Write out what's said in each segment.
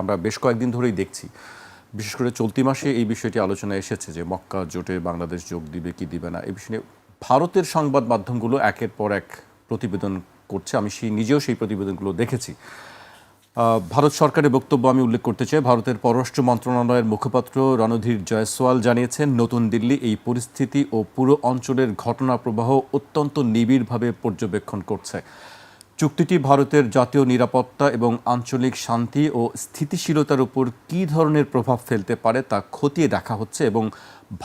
আমরা বেশ কয়েকদিন ধরেই দেখছি, বিশেষ করে চলতি মাসে এই বিষয়টি আলোচনায় এসেছে যে মক্কা জোটে বাংলাদেশ যোগ দিবে কি দিবে না। এই বিষয়ে ভারতের সংবাদ মাধ্যমগুলো একের পর এক প্রতিবেদন করছে। আমি নিজেও সেই প্রতিবেদনগুলো দেখেছি। ভারত সরকারের বক্তব্য আমি উল্লেখ করতে চাই। ভারতের পররাষ্ট্র মন্ত্রণালয়ের মুখপাত্র রণধীর জয়সওয়াল জানিয়েছেন, নতুন দিল্লি এই পরিস্থিতি ও পুরো অঞ্চলের ঘটনা প্রবাহ অত্যন্ত নিবিড়ভাবে পর্যবেক্ষণ করছে। চুক্তিটি ভারতের জাতীয় নিরাপত্তা এবং আঞ্চলিক শান্তি ও স্থিতিশীলতার উপর কী ধরনের প্রভাব ফেলতে পারে তা খতিয়ে দেখা হচ্ছে এবং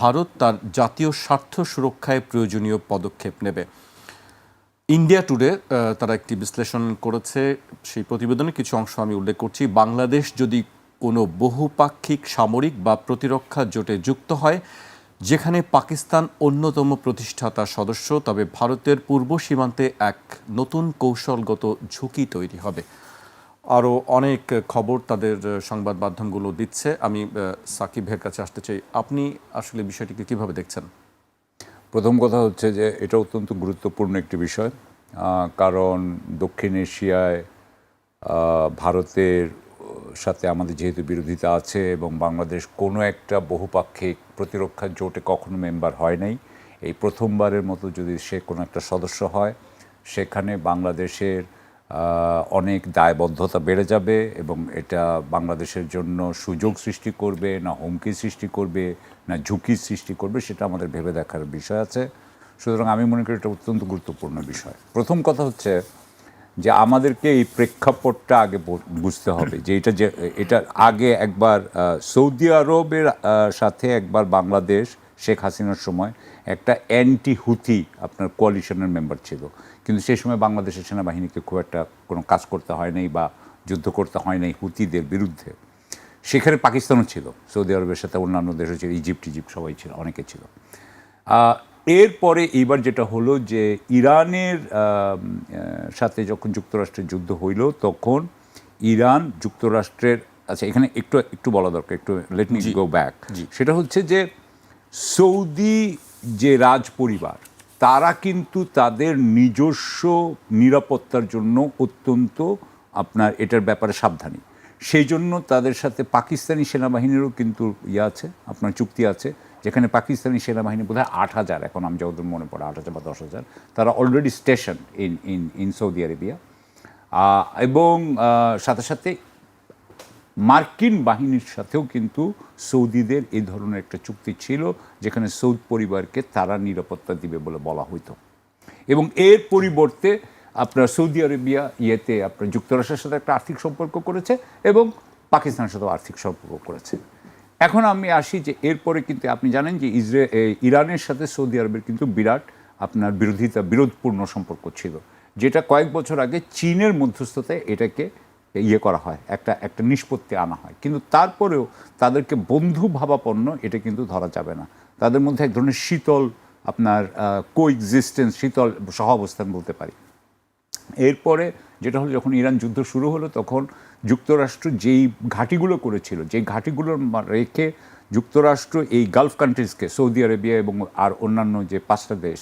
ভারত তার জাতীয় স্বার্থ সুরক্ষায় প্রয়োজনীয় পদক্ষেপ নেবে। ইন্ডিয়া টুডে তারা একটি বিশ্লেষণ করেছে, সেই প্রতিবেদনে কিছু অংশ আমি উল্লেখ করছি। বাংলাদেশ যদি কোনো বহুপাক্ষিক সামরিক বা প্রতিরক্ষা জোটে যুক্ত হয় যেখানে পাকিস্তান অন্যতম প্রতিষ্ঠাতা সদস্য, তবে ভারতের পূর্ব সীমান্তে এক নতুন কৌশলগত ঝুঁকি তৈরি হবে। আরও অনেক খবর তাদের সংবাদ মাধ্যমগুলো দিচ্ছে। আমি সাকিব ভাইয়ের কাছে আসতে চাই, আপনি আসলে বিষয়টিকে কিভাবে দেখছেন? প্রথম কথা হচ্ছে যে এটা অত্যন্ত গুরুত্বপূর্ণ একটি বিষয়, কারণ দক্ষিণ এশিয়ায় ভারতের সাথে আমাদের যেহেতু বিরোধিতা আছে এবং বাংলাদেশ কোনো একটা বহুপাক্ষিক প্রতিরক্ষা জোটে কখনো মেম্বার হয় নাই, এই প্রথমবারের মতো যদি সে কোনো একটা সদস্য হয় সেখানে বাংলাদেশের অনেক দায়বদ্ধতা বেড়ে যাবে এবং এটা বাংলাদেশের জন্য সুযোগ সৃষ্টি করবে না হুমকি সৃষ্টি করবে না ঝুঁকির সৃষ্টি করবে, সেটা আমাদের ভেবে দেখার বিষয় আছে। সুতরাং আমি মনে করি এটা অত্যন্ত গুরুত্বপূর্ণ বিষয়। প্রথম কথা হচ্ছে যে আমাদেরকে এই প্রেক্ষাপটটা আগে বুঝতে হবে যে এটা আগে একবার সৌদি আরবের সাথে একবার বাংলাদেশ শেখ হাসিনার সময় একটা অ্যান্টি হুথি আপনার কোয়ালিশনের মেম্বার ছিল, কিন্তু সেই সময় বাংলাদেশের সেনাবাহিনীকে খুব একটা কোনো কাজ করতে হয় নাই বা যুদ্ধ করতে হয় নাই হুথিদের বিরুদ্ধে। সেখানে পাকিস্তানও ছিল, সৌদি আরবের সাথে অন্যান্য দেশও ছিল, ইজিপ্ট সবাই ছিল, অনেকে ছিল। এরপরে এইবার যেটা হলো যে ইরানের সাথে যখন যুক্তরাষ্ট্রের যুদ্ধ হইল তখন ইরান যুক্তরাষ্ট্রের, আচ্ছা এখানে একটু বলা দরকার, একটু লেট মি গো ব্যাক। সেটা হচ্ছে যে সৌদি যে রাজ পরিবার তারা কিন্তু তাদের নিজস্ব নিরাপত্তার জন্য অত্যন্ত আপনার এটার ব্যাপারে সাবধানী। সেই জন্য তাদের সাথে পাকিস্তানি সেনাবাহিনীরও কিন্তু আছে, আপনার চুক্তি আছে, যেখানে পাকিস্তানি সেনাবাহিনী বোধহয় 8,000, এখন আমি যতদূর মনে পড়ে 8,000 বা 10,000, তারা already station in Saudi Arabia. এবং সাথে সাথে মার্কিন বাহিনীর সাথেও কিন্তু সৌদিদের এই ধরনের একটা চুক্তি ছিল, যেখানে সৌদ পরিবারকে তারা নিরাপত্তা দিবে বলে বলা হইতো। এবং এর পরিবর্তে আপনার সৌদি আরবিয়া আপনার যুক্তরাষ্ট্রের সাথে একটা আর্থিক সম্পর্ক করেছে এবং পাকিস্তানের সাথেও আর্থিক সম্পর্ক করেছে। এখন আমি আসি যে এরপরে কিন্তু আপনি জানেন যে ইরানের সাথে সৌদি আরবের কিন্তু বিরাট আপনার বিরোধপূর্ণ সম্পর্ক ছিল, যেটা কয়েক বছর আগে চীনের মধ্যস্থতায় এটাকে করা হয়, একটা নিষ্পত্তি আনা হয়। কিন্তু তারপরেও তাদেরকে বন্ধু ভাবাপন্ন এটা কিন্তু ধরা যাবে না। তাদের মধ্যে এক ধরনের শীতল আপনার কোএক্সিস্টেন্স, শীতল সহাবস্থান বলতে পারি। এরপরে যেটা হলো, যখন ইরান যুদ্ধ শুরু হলো তখন যুক্তরাষ্ট্র যেই ঘাঁটিগুলো করেছিল, যেই ঘাঁটিগুলোর রেখে যুক্তরাষ্ট্র এই গালফ কান্ট্রিজকে, সৌদি আরবিয়া এবং আর অন্যান্য যে 5টা দেশ,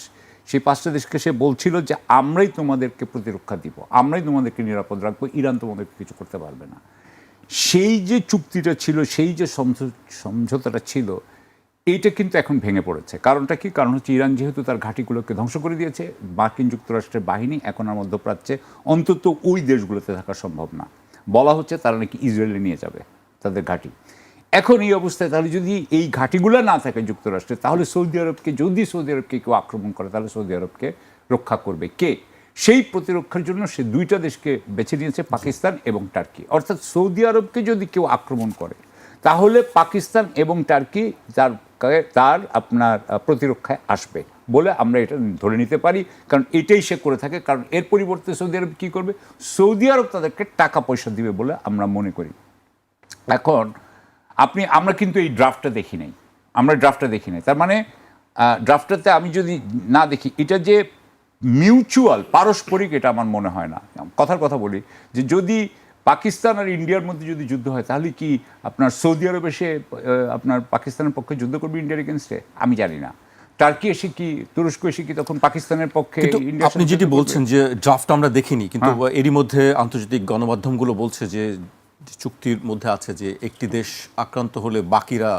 সেই 5টা দেশকে সে বলছিল যে আমরাই তোমাদেরকে প্রতিরক্ষা দিব, আমরাই তোমাদেরকে নিরাপদ রাখবো, ইরান তোমাদেরকে কিছু করতে পারবে না। সেই যে চুক্তিটা ছিল, সেই যে সমঝোতাটা ছিল, এইটা কিন্তু এখন ভেঙে পড়েছে। কারণটা কি? কারণ হচ্ছে ইরান যেহেতু তার ঘাঁটিগুলোকে ধ্বংস করে দিয়েছে, মার্কিন যুক্তরাষ্ট্রের বাহিনী এখন আর মধ্যপ্রাচ্যে অন্তত ওই দেশগুলোতে থাকা সম্ভব না। বলা হচ্ছে তারা নাকি ইসরায়েলে নিয়ে যাবে তাদের ঘাঁটি। এখন এই অবস্থায় তাহলে যদি এই ঘাঁটিগুলো না থাকে যুক্তরাষ্ট্রে, তাহলে সৌদি আরবকে কেউ আক্রমণ করে, তাহলে সৌদি আরবকে রক্ষা করবে কে? সেই প্রতিরক্ষার জন্য সে 2টা দেশকে বেছে নিয়েছে, পাকিস্তান এবং টার্কি। অর্থাৎ সৌদি আরবকে যদি কেউ আক্রমণ করে তাহলে পাকিস্তান এবং টার্কি তার আপনার প্রতিরক্ষায় আসবে বলে আমরা এটা ধরে নিতে পারি, কারণ এটাই সে করে থাকে। কারণ এর পরিবর্তে সৌদি আরব কী করবে? সৌদি আরব তাদেরকে টাকা পয়সা দিবে বলে আমরা মনে করি। এখন আমরা কিন্তু এই ড্রাফটটা দেখি নাই, তার মানে ড্রাফটটাতে আমি যদি না দেখি, এটা যে মিউচুয়াল পারস্পরিক, এটা আমার মনে হয় না। কথার কথা বলি যে যদি পাকিস্তান আর ইন্ডিয়ার মধ্যে যদি যুদ্ধ হয়, তাহলে কি আপনার সৌদি আরব এসে আপনার পাকিস্তানের পক্ষে যুদ্ধ করবে ইন্ডিয়ার এগেনস্টে? আমি জানি না। টার্কি এসে কি, তুরস্ক এসে কি তখন পাকিস্তানের পক্ষে? আপনি যেটি বলছেন যে ড্রাফট আমরা দেখিনি, কিন্তু এরই মধ্যে আন্তর্জাতিক গণমাধ্যমগুলো বলছে যে চুক্তির মধ্যে আছে যে একটি দেশ আক্রান্ত হলে বাকিরা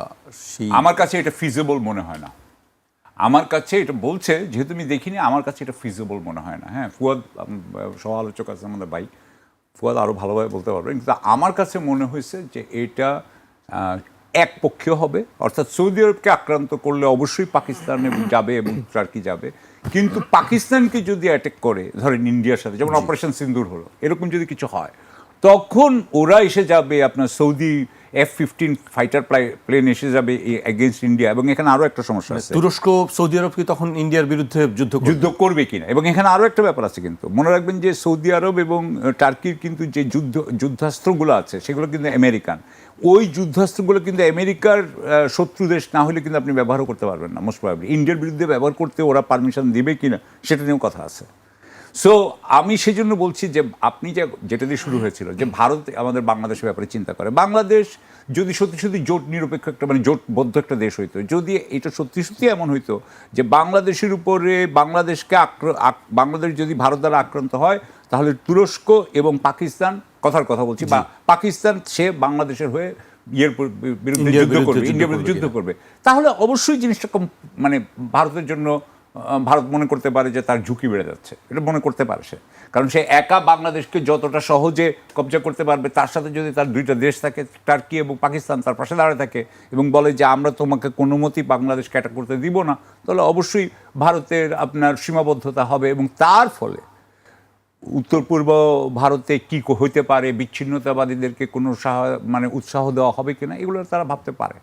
সেই আমার কাছে এটা ফিজিবল মনে হয় না। আমার কাছে এটা বলছে, যেহেতু আমি দেখিনি, আমার কাছে এটা ফিজিবল মনে হয় না। হ্যাঁ, ফুয়াদ সহ আলোচক আছে আমাদের ভাই, ফুয়াদ আরও ভালোভাবে বলতে পারবেন, কিন্তু আমার কাছে মনে হয়েছে যে এটা একপক্ষীয় হবে, অর্থাৎ সৌদি আরবকে আক্রান্ত করলে অবশ্যই পাকিস্তানে যাবে এবং টার্কি যাবে, কিন্তু পাকিস্তানকে যদি অ্যাটাক করে, ধরেন ইন্ডিয়ার সাথে যেমন অপারেশন সিন্দুর হলো, এরকম যদি কিছু হয়, তখন ওরা এসে যাবে, আপনার সৌদি F-15 ফাইটার প্লেন এসে যাবে এগেনস্ট ইন্ডিয়া। এবং এখানে আরও একটা সমস্যা আছে, তুরস্ক সৌদি আরব কি তখন ইন্ডিয়ার বিরুদ্ধে যুদ্ধ করবে কিনা। এবং এখানে আরও একটা ব্যাপার আছে, কিন্তু মনে রাখবেন যে সৌদি আরব এবং টার্কির কিন্তু যে যুদ্ধাস্ত্রগুলো আছে সেগুলো কিন্তু আমেরিকান। ওই যুদ্ধাস্ত্রগুলো কিন্তু আমেরিকার শত্রু দেশ না হলে কিন্তু আপনি ব্যবহারও করতে পারবেন না মোস্ট প্রবাবলি। ইন্ডিয়ার বিরুদ্ধে ব্যবহার করতে ওরা পারমিশন দেবে কিনা সেটা নিয়েও কথা আছে। সো আমি সেই জন্য বলছি যে আপনি যেটা দিয়ে শুরু হয়েছিল যে ভারত আমাদের বাংলাদেশের ব্যাপারে চিন্তা করে, বাংলাদেশ যদি সত্যি সত্যি জোট নিরপেক্ষ একটা মানে জোটবদ্ধ একটা দেশ হইতো, যদি এটা সত্যি সত্যি এমন হইতো যে বাংলাদেশের উপরে বাংলাদেশ যদি ভারত দ্বারা আক্রান্ত হয়, তাহলে তুরস্ক এবং পাকিস্তান, কথার কথা বলছি, বা পাকিস্তান সে বাংলাদেশের হয়ে বিরুদ্ধে যুদ্ধ করবে, ইন্ডিয়ার বিরুদ্ধে যুদ্ধ করবে, তাহলে অবশ্যই জিনিসটা মানে ভারতের জন্য ভারত মনে করতে পারে যে তার ঝুঁকি বেড়ে যাচ্ছে, এটা মনে করতে পারে সে। কারণ সে একা বাংলাদেশকে যতটা সহজে কবজা করতে পারবে, তার সাথে যদি তার দুইটা দেশ থাকে, টার্কি এবং পাকিস্তান, তার পাশে দাঁড়িয়ে থাকে এবং বলে যে আমরা তোমাকে কোনো মতেই বাংলাদেশকে অ্যাটাক করতে দিব না, তাহলে অবশ্যই ভারতের আপনার সীমাবদ্ধতা হবে। এবং তার ফলে উত্তর পূর্ব ভারতে কী হইতে পারে, বিচ্ছিন্নতাবাদীদেরকে কোনো মানে উৎসাহ দেওয়া হবে কিনা, এগুলো তারা ভাবতে পারে।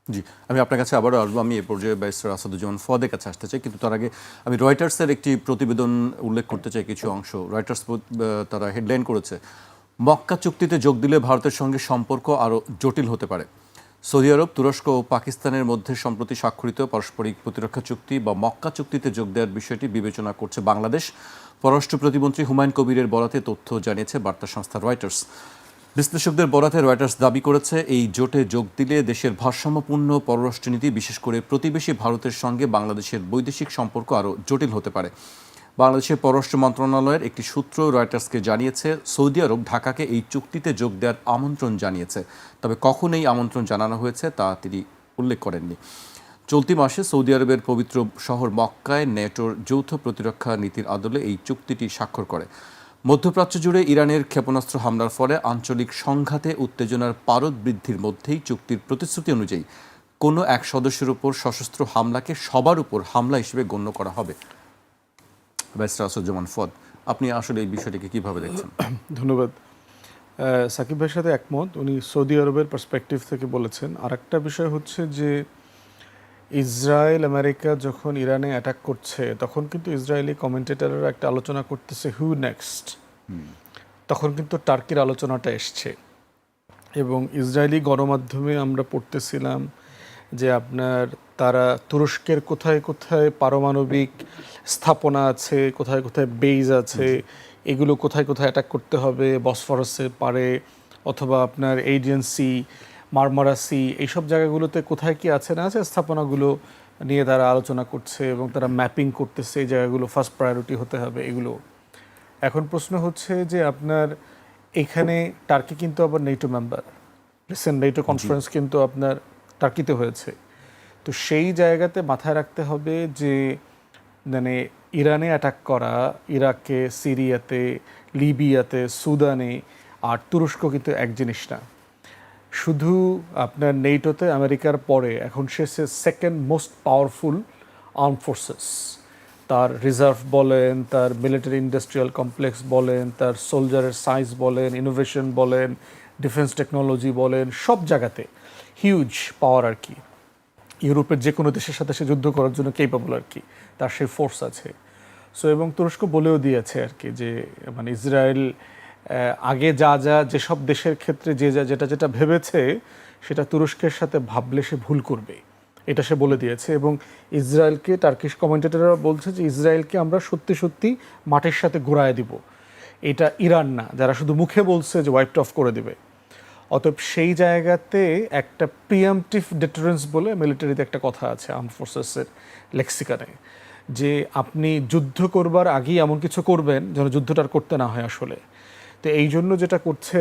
জি, আমি আপনার কাছে আবারও আসবো। আমি এ পর্যায়ে ব্যারিস্টার আসাদুজ্জামান ফুয়াদের কাছে আসতে চাই, কিন্তু তার আগে আমি রয়টার্সের একটি প্রতিবেদন উল্লেখ করতে চাই, কিছু অংশ। রয়টার্স তারা হেডলাইন করেছে, মক্কা চুক্তিতে যোগ দিলে ভারতের সঙ্গে সম্পর্ক আরও জটিল হতে পারে। সৌদি আরব, তুরস্ক ও পাকিস্তানের মধ্যে সম্প্রতি স্বাক্ষরিত পারস্পরিক প্রতিরক্ষা চুক্তি বা মক্কা চুক্তিতে যোগ দেওয়ার বিষয়টি বিবেচনা করছে বাংলাদেশ। পররাষ্ট্র প্রতিমন্ত্রী হুমায়ুন কবিরের বরাতে তথ্য জানিয়েছে বার্তা সংস্থা রয়টার্স। বিশ্লেষকদের বরাতে রয়টার্স দাবি করেছে, এই জোটে যোগ দিলে দেশের ভারসাম্যপূর্ণ পররাষ্ট্রনীতি, বিশেষ করে প্রতিবেশী ভারতের সঙ্গে বাংলাদেশের বৈদেশিক সম্পর্ক আরও জটিল হতে পারে। বাংলাদেশের পররাষ্ট্র মন্ত্রণালয়ের একটি সূত্র রয়টার্সকে জানিয়েছে, সৌদি আরব ঢাকাকে এই চুক্তিতে যোগ দেওয়ার আমন্ত্রণ জানিয়েছে, তবে কখন এই আমন্ত্রণ জানানো হয়েছে তা তিনি উল্লেখ করেননি। চলতি মাসে সৌদি আরবের পবিত্র শহর মক্কায় ন্যাটোর যৌথ প্রতিরক্ষা নীতির আদলে এই চুক্তিটি স্বাক্ষর করে। মধ্যপ্রাচ্য জুড়ে ইরানের ক্ষেপণাস্ত্র হামলার ফলে আঞ্চলিক সংঘাতে উত্তেজনার পারদ বৃদ্ধির মধ্যেই চুক্তির প্রতিশ্রুতি অনুযায়ী কোনো এক সদস্যের উপর সশস্ত্র হামলাকে সবার উপর হামলা হিসেবে গণ্য করা হবে। ব্যারিস্টার আসাদুজ্জামান ফুয়াদ, আপনি আসলে এই বিষয়টিকে কীভাবে দেখছেন? ধন্যবাদ। সাকিব ভাইয়ের সাথে একমত, উনি সৌদি আরবের পার্সপেক্টিভ থেকে বলেছেন। আর একটা বিষয় হচ্ছে যে ইসরায়েল আমেরিকা যখন ইরানে অ্যাটাক করছে, তখন কিন্তু ইসরায়েলি কমেন্টেটররা একটা আলোচনা করতেছে হু নেক্সট, তখন কিন্তু টার্কির আলোচনাটা এসছে। এবং ইসরায়েলি গণমাধ্যমে আমরা পড়তেছিলাম যে আপনার তারা তুরস্কের কোথায় কোথায় পারমাণবিক স্থাপনা আছে, কোথায় কোথায় বেজ আছে, এগুলো কোথায় কোথায় অ্যাটাক করতে হবে, বসফরাসের পারে অথবা আপনার এজিয়ান সি, মারমারা সি, এইসব জায়গাগুলোতে কোথায় কি আছে না আছে স্থাপনাগুলো নিয়ে তারা আলোচনা করছে এবং তারা ম্যাপিং করতেছে এই জায়গাগুলো ফার্স্ট প্রায়োরিটি হতে হবে এগুলো। এখন প্রশ্ন হচ্ছে যে আপনার এখানে টার্কি কিন্তু আবার NATO member, recent NATO conference কিন্তু আপনার টার্কিতে হয়েছে। তো সেই জায়গাতে মাথায় রাখতে হবে যে মানে ইরানে অ্যাটাক করা, ইরাকে, সিরিয়াতে, লিবিয়াতে, সুদানে আর তুরস্ক কিন্তু এক জিনিস না। শুধু আপনার নেটোতে আমেরিকার পরে এখন সে second most powerful arm forces. তার রিজার্ভ বলেন, তার মিলিটারি ইন্ডাস্ট্রিয়াল কমপ্লেক্স বলেন, তার সোলজারের সাইজ বলেন, ইনোভেশন বলেন, ডিফেন্স টেকনোলজি বলেন, সব জায়গাতে হিউজ পাওয়ার আর কি। ইউরোপের যে কোনো দেশের সাথে সে যুদ্ধ করার জন্য কেপেবল আর কি, তার সেই ফোর্স আছে। সো এবং তুরস্ক বলেও দিয়েছে আর কি যে মানে ইসরায়েল আগে যেসব দেশের ক্ষেত্রে যেটা ভেবেছে সেটা তুরস্কের সাথে ভাবলে সে ভুল করবে, এটা সে বলে দিয়েছে। এবং ইসরায়েলকে, টার্কিশ কমেন্টেটররা বলছে যে ইসরায়েলকে আমরা সত্যি সত্যি মাটির সাথে ঘুরায় দিব, এটা ইরান না যারা শুধু মুখে বলছে যে ওয়াইপড অফ করে দেবে। অতএব সেই জায়গাতে একটা প্রিএমপ্টিভ ডিটারেন্স বলে মিলিটারিতে একটা কথা আছে আর্ম ফোর্সেসের লেক্সিকানে, যে আপনি যুদ্ধ করবার আগেই এমন কিছু করবেন যেন যুদ্ধটা আর করতে না হয় আসলে। তো এই জন্য যেটা করছে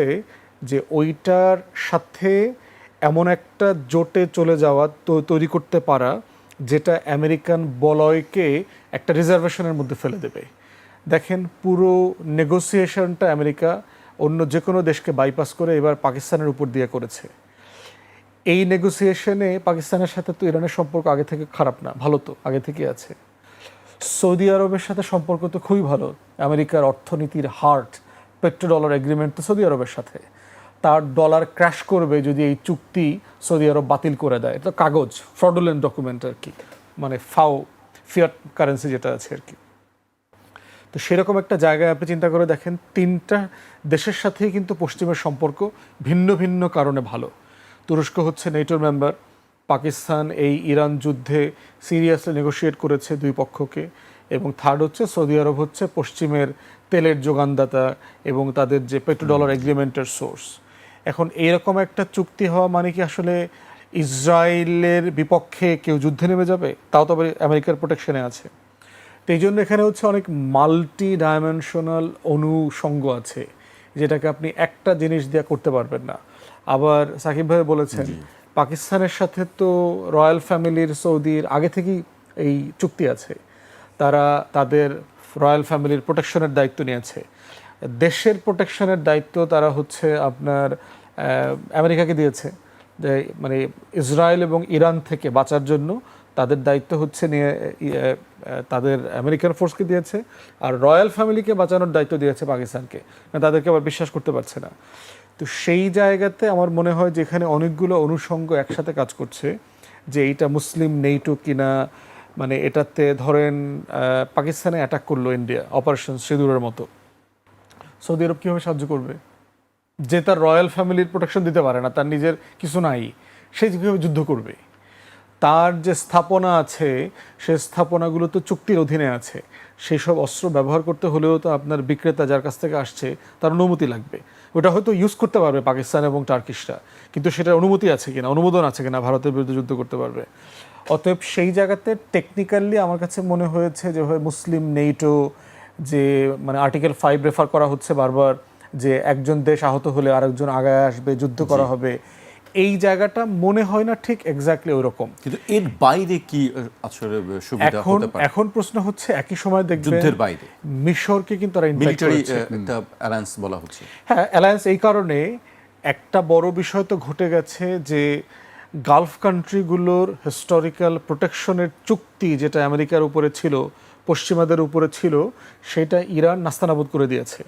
যে ওইটার সাথে এমন একটা জোটে চলে যাওয়া তৈরি করতে পারা যেটা আমেরিকান বলয়কে একটা রিজার্ভেশনের মধ্যে ফেলে দেবে। দেখেন পুরো নেগোসিয়েশনটা আমেরিকা অন্য যে কোনো দেশকে বাইপাস করে এবার পাকিস্তানের উপর দিয়ে করেছে। এই নেগোসিয়েশনে পাকিস্তানের সাথে তো ইরানের সম্পর্ক আগে থেকে খারাপ না, ভালো তো আগে থেকে আছে। সৌদি আরবের সাথে সম্পর্ক তো খুবই ভালো, আমেরিকার অর্থনীতির হার্ট, পেট্রোডলার এগ্রিমেন্ট তো সৌদি আরবের সাথে। তার ডলার ক্র্যাশ করবে যদি এই চুক্তি সৌদি আরব বাতিল করে দেয়। এটা কাগজ, ফ্রডুলেন্ট ডকুমেন্ট আর কি, মানে ফিয়াট কারেন্সি যেটা আছে আর কি। তো সেরকম একটা জায়গায় আপনি চিন্তা করে দেখেন, তিনটা দেশের সাথেই কিন্তু পশ্চিমের সম্পর্ক ভিন্ন ভিন্ন কারণে ভালো। তুরস্ক হচ্ছে নেটোর মেম্বার, পাকিস্তান এই ইরান যুদ্ধে সিরিয়াসলি নেগোশিয়েট করেছে দুই পক্ষকে, এবং থার্ড হচ্ছে সৌদি আরব হচ্ছে পশ্চিমের তেলের যোগানদাতা এবং তাদের যে পেট্রোডলার এগ্রিমেন্টের সোর্স। এখন এইরকম একটা চুক্তি হওয়া মানে কি আসলে ইসরায়েলের বিপক্ষে কেউ যুদ্ধে নেমে যাবে? তাও তো আবার আমেরিকার প্রোটেকশনে আছে। তো এই জন্য এখানে হচ্ছে অনেক মাল্টি ডাইমেনশনাল অনুষঙ্গ আছে, যেটাকে আপনি একটা জিনিস দিয়ে করতে পারবেন না। আবার সাকিব ভাই বলেছেন পাকিস্তানের সাথে তো রয়্যাল ফ্যামিলির সৌদির আগে থেকেই এই চুক্তি আছে, তারা তাদের রয়্যাল ফ্যামিলির প্রোটেকশনের দায়িত্ব নিয়েছে। দেশের প্রোটেকশনের দায়িত্ব তারা হচ্ছে আপনার আমেরিকাকে দিয়েছে, যে মানে ইসরায়েল এবং ইরান থেকে বাঁচার জন্য তাদের দায়িত্ব হচ্ছে নিয়ে তাদের আমেরিকান ফোর্সকে দিয়েছে, আর রয়্যাল ফ্যামিলিকে বাঁচানোর দায়িত্ব দিয়েছে পাকিস্তানকে, তাদেরকে আবার বিশ্বাস করতে পারছে না। তো সেই জায়গাতে আমার মনে হয় যে এখানে অনেকগুলো অনুষঙ্গ একসাথে কাজ করছে, যে এইটা মুসলিম নেটো কিনা, মানে এটাতে ধরেন পাকিস্তানে অ্যাটাক করলো ইন্ডিয়া অপারেশন সিঁদুরের মতো, সৌদি আরব কীভাবে সাহায্য করবে? যে তার রয়্যাল ফ্যামিলির প্রোটেকশন দিতে পারে না, তার নিজের কিছু নাই, সে কীভাবে যুদ্ধ করবে? তার যে স্থাপনা আছে সে স্থাপনাগুলো তো চুক্তির অধীনে আছে, সেই সব অস্ত্র ব্যবহার করতে হলেও তো আপনার বিক্রেতা যার কাছ থেকে আসছে তার অনুমতি লাগবে। ওটা হয়তো ইউজ করতে পারবে পাকিস্তান এবং টার্কিশরা, কিন্তু সেটার অনুমতি আছে কিনা, অনুমোদন আছে কিনা ভারতের বিরুদ্ধে যুদ্ধ করতে পারবে? অতএব সেই জায়গাতে টেকনিক্যালি আমার কাছে মনে হয়েছে যে মুসলিম নেটো যে মানে আর্টিকেল 5 রেফার করা হচ্ছে বারবার, যে একজন দেশ আহত হলে আরেকজন আগায় আসবে, যুদ্ধ করা হবে, এই জায়গাটা মনে হয় না ঠিক এক্স্যাক্টলি ওইরকম। কিন্তু এর বাইরে কি আসলে সুবিধা হতে পারে? এখন প্রশ্ন হচ্ছে একই সময় দেখবেন যুদ্ধের বাইরে মিশরকে কিন্তু তারা ইনভাইট মিলিটারি করেছে। একটা অ্যালায়েন্স বলা হচ্ছে। হ্যাঁ, অ্যালায়েন্স এই কারণে একটা বড় বিষয় তো ঘটে গেছে যে গালফ কান্ট্রিগুলোর হিস্টোরিক্যাল প্রোটেকশনের চুক্তি যেটা আমেরিকার উপরে ছিল, পশ্চিমাদের উপরে ছিল, সেটা ইরান নাস্তানাবুদ করে দিয়েছে।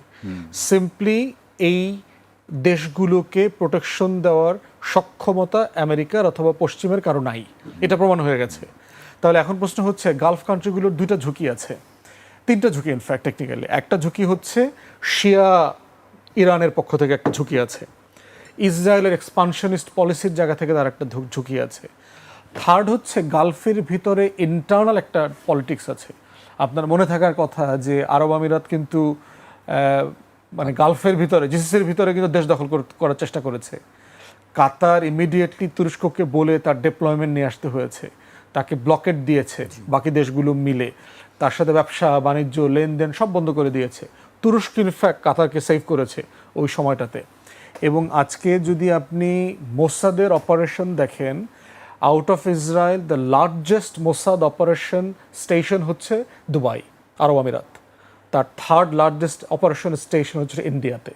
সিম্পলি এই দেশগুলোকে প্রোটেকশন দেওয়ার সক্ষমতা আমেরিকার অথবা পশ্চিমের কারো নাই, এটা প্রমাণ হয়ে গেছে। তাহলে এখন প্রশ্ন হচ্ছে গালফ কান্ট্রিগুলোর দুইটা ঝুঁকি আছে, তিনটা ঝুঁকি ইনফ্যাক্ট টেকনিক্যালি। একটা ঝুঁকি হচ্ছে শিয়া ইরানের পক্ষ থেকে একটা ঝুঁকি আছে, ইসরায়েলের এক্সপানশনিস্ট পলিসির জায়গা থেকে তার একটা ঝুঁকি আছে। থার্ড হচ্ছে গালফের ভিতরে ইন্টারনাল একটা পলিটিক্স আছে। আপনার মনে থাকার কথা যে আরব আমিরাত কিন্তু মানে গালফের ভিতরে জিসিসির ভিতরে কিন্তু দেশ দখল করার চেষ্টা করেছে। কাতার ইমিডিয়েটলি তুরস্ককে বলে তার ডিপ্লয়মেন্ট নিয়ে আসতে হয়েছে, তাকে ব্লকেট দিয়েছে, বাকি দেশগুলো মিলে তার সাথে ব্যবসা বাণিজ্য লেনদেন সব বন্ধ করে দিয়েছে। তুরস্ক ইনফ্যাক্ট কাতারকে সেভ করেছে ওই সময়টাতে। এবং আজকে যদি আপনি মোসাদের অপারেশন দেখেন, out of Israel the largest Mossad operation station হচ্ছে দুবাই, আরব আমিরাত। তার থার্ড লার্জেস্ট অপারেশন স্টেশন হচ্ছে ইন্ডিয়াতে।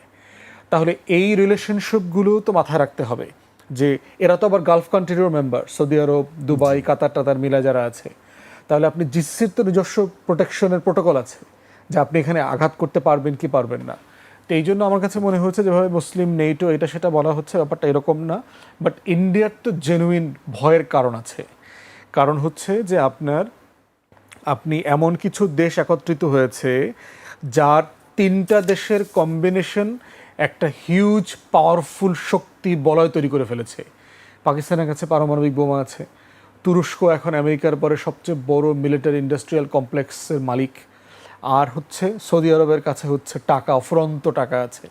তাহলে এই রিলেশনশিপগুলো তো মাথায় রাখতে হবে, যে এরা তো আবার গালফ কান্ট্রিরও মেম্বার, সৌদি আরব, দুবাই, কাতার টাতার মিলা যারা আছে। তাহলে আপনি জিসির তো নিজস্ব প্রোটেকশনের প্রোটোকল আছে, যে আপনি এখানে আঘাত করতে পারবেন কি পারবেন না। তো এই জন্য আমার কাছে মনে হচ্ছে যেভাবে মুসলিম নেটো এটা সেটা বলা হচ্ছে, ব্যাপারটা এরকম না। বাট ইন্ডিয়ার তো জেনুইন ভয়ের কারণ আছে। কারণ হচ্ছে যে আপনি এমন কিছু দেশ একত্রিত হয়েছে যার তিনটা দেশের কম্বিনেশন একটা হিউজ পাওয়ারফুল শক্তি বলয় তৈরি করে ফেলেছে। পাকিস্তানের কাছে পারমাণবিক বোমা আছে, তুরস্ক এখন আমেরিকার পরে সবচেয়ে বড় মিলিটারি ইন্ডাস্ট্রিয়াল কমপ্লেক্সের মালিক, আর হচ্ছে সৌদি আরবের কাছে হচ্ছে টাকা, অফুরন্ত টাকা আছে।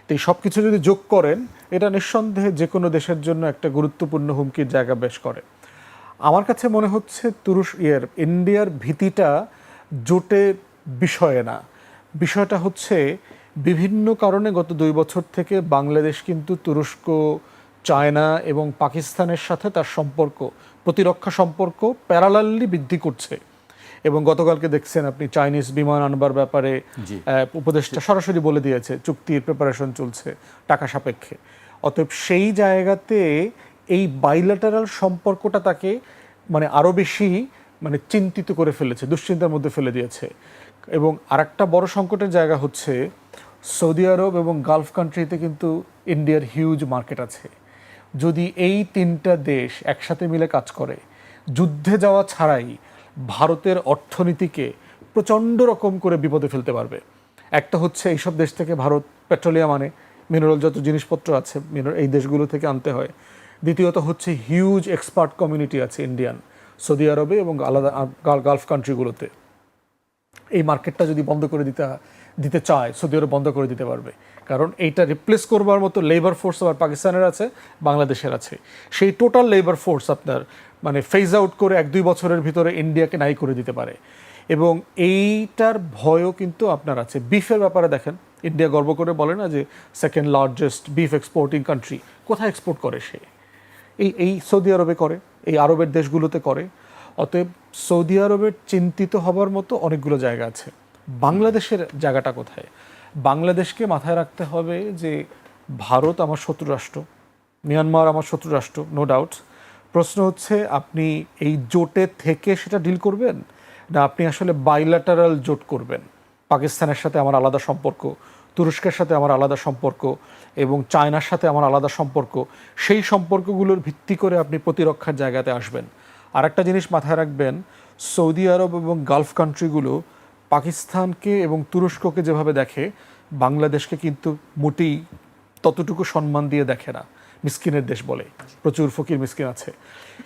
তো এই সব কিছু যদি যোগ করেন, এটা নিঃসন্দেহে যে কোনো দেশের জন্য একটা গুরুত্বপূর্ণ হুমকির জায়গা বেশ করে। আমার কাছে মনে হচ্ছে ইন্ডিয়ার ভীতিটা জোটে বিষয়ে না, বিষয়টা হচ্ছে বিভিন্ন কারণে গত 2 বছর থেকে বাংলাদেশ কিন্তু তুরস্ক, চায়না এবং পাকিস্তানের সাথে তার সম্পর্ক, প্রতিরক্ষা সম্পর্ক প্যারালালি বৃদ্ধি করছে। এবং গতকালকে দেখছেন আপনি চাইনিজ বিমান আনবার ব্যাপারে উপদেষ্টা সরাসরি বলে দিয়েছে চুক্তির প্রিপারেশন চলছে টাকা সাপেক্ষে। অতএব সেই জায়গাতে এই বাইল্যাটারাল সম্পর্কটা তাকে মানে আরও বেশি মানে চিন্তিত করে ফেলেছে, দুশ্চিন্তার মধ্যে ফেলে দিয়েছে। এবং আরেকটা বড় সংকটের জায়গা হচ্ছে সৌদি আরব এবং গালফ কান্ট্রিতে কিন্তু ইন্ডিয়ার হিউজ মার্কেট আছে। যদি এই 3টা দেশ একসাথে মিলে কাজ করে, যুদ্ধে যাওয়া ছাড়াই ভারতের অর্থনীতিকে প্রচণ্ড রকম করে বিপদে ফেলতে পারবে। একটা হচ্ছে এইসব দেশ থেকে ভারত পেট্রোলিয়াম আনে, মিনারেল যত জিনিসপত্র আছে এই দেশগুলো থেকে আনতে হয়। দ্বিতীয়ত হচ্ছে হিউজ এক্সপার্ট কমিউনিটি আছে ইন্ডিয়ান সৌদি আরবে এবং আলাদা গালফ কান্ট্রিগুলোতে। এই মার্কেটটা যদি বন্ধ করে দিতে চায়, সৌদি আরব বন্ধ করে দিতে পারবে, কারণ এইটা রিপ্লেস করবার মতো লেবার ফোর্স আবার পাকিস্তানের আছে, বাংলাদেশের আছে। সেই টোটাল লেবার ফোর্স আপনার মানে ফেজ আউট করে 1-2 বছরের ভিতরে ইন্ডিয়াকে নাই করে দিতে পারে। এবং এইটার ভয়ও কিন্তু আপনার আছে। বিফের ব্যাপারে দেখেন, ইন্ডিয়া গর্ব করে বলে না যে second largest beef exporting country. কোথায় এক্সপোর্ট করে সে? এই সৌদি আরবে করে, এই আরবের দেশগুলোতে করে। অতএব সৌদি আরবের চিন্তিত হবার মতো অনেকগুলো জায়গা আছে। বাংলাদেশের জায়গাটা কোথায়? বাংলাদেশকে মাথায় রাখতে হবে যে ভারত আমার শত্রু রাষ্ট্র, মিয়ানমার আমার শত্রু রাষ্ট্র, নো ডাউট। প্রশ্ন হচ্ছে আপনি এই জোটে থেকে সেটা ডিল করবেন, না আপনি আসলে বাইল্যাটারাল জোট করবেন। পাকিস্তানের সাথে আমার আলাদা সম্পর্ক, তুরস্কের সাথে আমার আলাদা সম্পর্ক এবং চায়নার সাথে আমার আলাদা সম্পর্ক। সেই সম্পর্কগুলোর ভিত্তি করে আপনি প্রতিরক্ষার জায়গাতে আসবেন। আর একটা জিনিস মাথায় রাখবেন, সৌদি আরব এবং গালফ কান্ট্রিগুলো পাকিস্তানকে এবং তুরস্ককে যেভাবে দেখে, বাংলাদেশকে কিন্তু মোটেই ততটুকু সম্মান দিয়ে দেখে না। মিসকিনের দেশ বলে, প্রচুর ফকির মিসকিন আছে,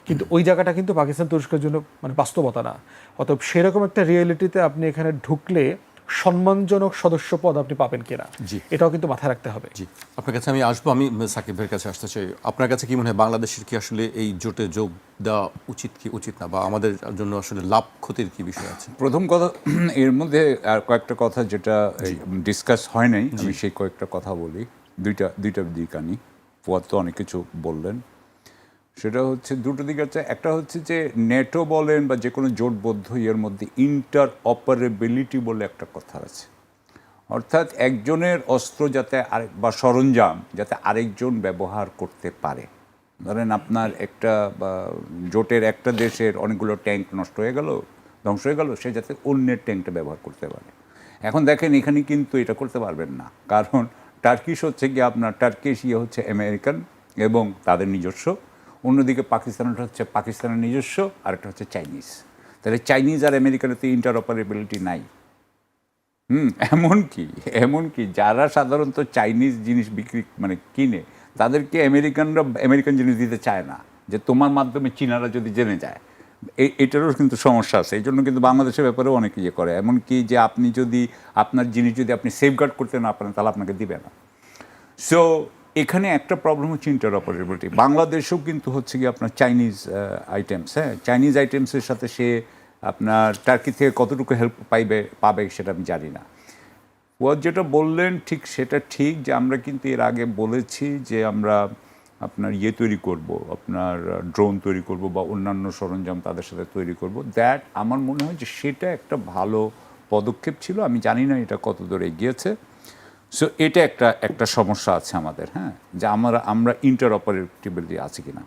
কিন্তু ওই জায়গাটা কিন্তু পাকিস্তান তুরস্কের জন্য মানে বাস্তবতা না। অতএব সেরকম একটা রিয়েলিটিতে আপনি এখানে ঢুকলে সম্মানজনক সদস্যপদ আপনি পাবেন কিনা, এটাও কিন্তু মাথায় রাখতে হবে। জি, আপনার কাছে আমি আসবো। আমি সাকিব ভাইয়ের কাছে আসতে চাই। আপনার কাছে কি মনে হয়, বাংলাদেশের কি আসলে এই জোটে যোগ দেওয়া উচিত কি উচিত না, বা আমাদের জন্য আসলে লাভ ক্ষতির কি বিষয় আছে? প্রথম কথা, এর মধ্যে আর কয়েকটা কথা যেটা ডিসকাস হয় নাই, আমি সেই কয়েকটা কথা বলি। দুইটা দিক আনি। ফুয়াদ তো অনেক কিছু বললেন। সেটা হচ্ছে দুটো দিক আছে। একটা হচ্ছে যে নেটো বলেন বা যে কোনো জোটবদ্ধ এর মধ্যে ইন্টার অপারেবিলিটি বলে একটা কথা আছে। অর্থাৎ একজনের অস্ত্র যাতে বা সরঞ্জাম যাতে আরেকজন ব্যবহার করতে পারে। ধরেন আপনার একটা জোটের একটা দেশের অনেকগুলো ট্যাঙ্ক নষ্ট হয়ে গেল, ধ্বংস হয়ে গেল, সে যাতে অন্যের ট্যাঙ্কটা ব্যবহার করতে পারে। এখন দেখেন এখানে কিন্তু এটা করতে পারবেন না, কারণ টার্কিশ হচ্ছে কি আপনার টার্কিশ হচ্ছে আমেরিকান এবং তাদের নিজস্ব, অন্যদিকে পাকিস্তানটা হচ্ছে পাকিস্তানের নিজস্ব, আর একটা হচ্ছে চাইনিজ। তাহলে চাইনিজ আর আমেরিকানতে ইন্টার অপারেবিলিটি নাই। এমনকি যারা সাধারণত চাইনিজ জিনিস বিক্রি মানে কিনে, তাদেরকে আমেরিকানরা আমেরিকান জিনিস দিতে চায় না, যে তোমার মাধ্যমে চীনারা যদি জেনে যায়। এটারও কিন্তু সমস্যা আছে। এই জন্য কিন্তু বাংলাদেশের ব্যাপারেও অনেক ইয়ে করে, এমনকি যে আপনি যদি আপনার জিনিস যদি আপনি সেফগার্ড করতে না পারেন, তাহলে আপনাকে দিবে না। সো এখানে একটা প্রবলেম হচ্ছে ইন্টার অপারেবিলিটি। বাংলাদেশেও কিন্তু হচ্ছে কি আপনার চাইনিজ আইটেমস, চাইনিজ আইটেমসের সাথে সে আপনার টার্কি থেকে কতটুকু হেল্প পাবে সেটা আমি জানি না। ও যেটা বললেন ঠিক সেটা ঠিক, যে আমরা কিন্তু এর আগে বলেছি যে আমরা আপনার তৈরি করব, আপনার ড্রোন তৈরি করব বা অন্যান্য সরঞ্জাম তাদের সাথে তৈরি করব। দ্যাট আমার মনে হয় যে সেটা একটা ভালো পদক্ষেপ ছিল। আমি জানি না এটা কত দূর এগিয়েছে। সো এটা একটা সমস্যা আছে আমাদের, যে আমরা ইন্টার অপারেটিবিলিটি আছে কিনা।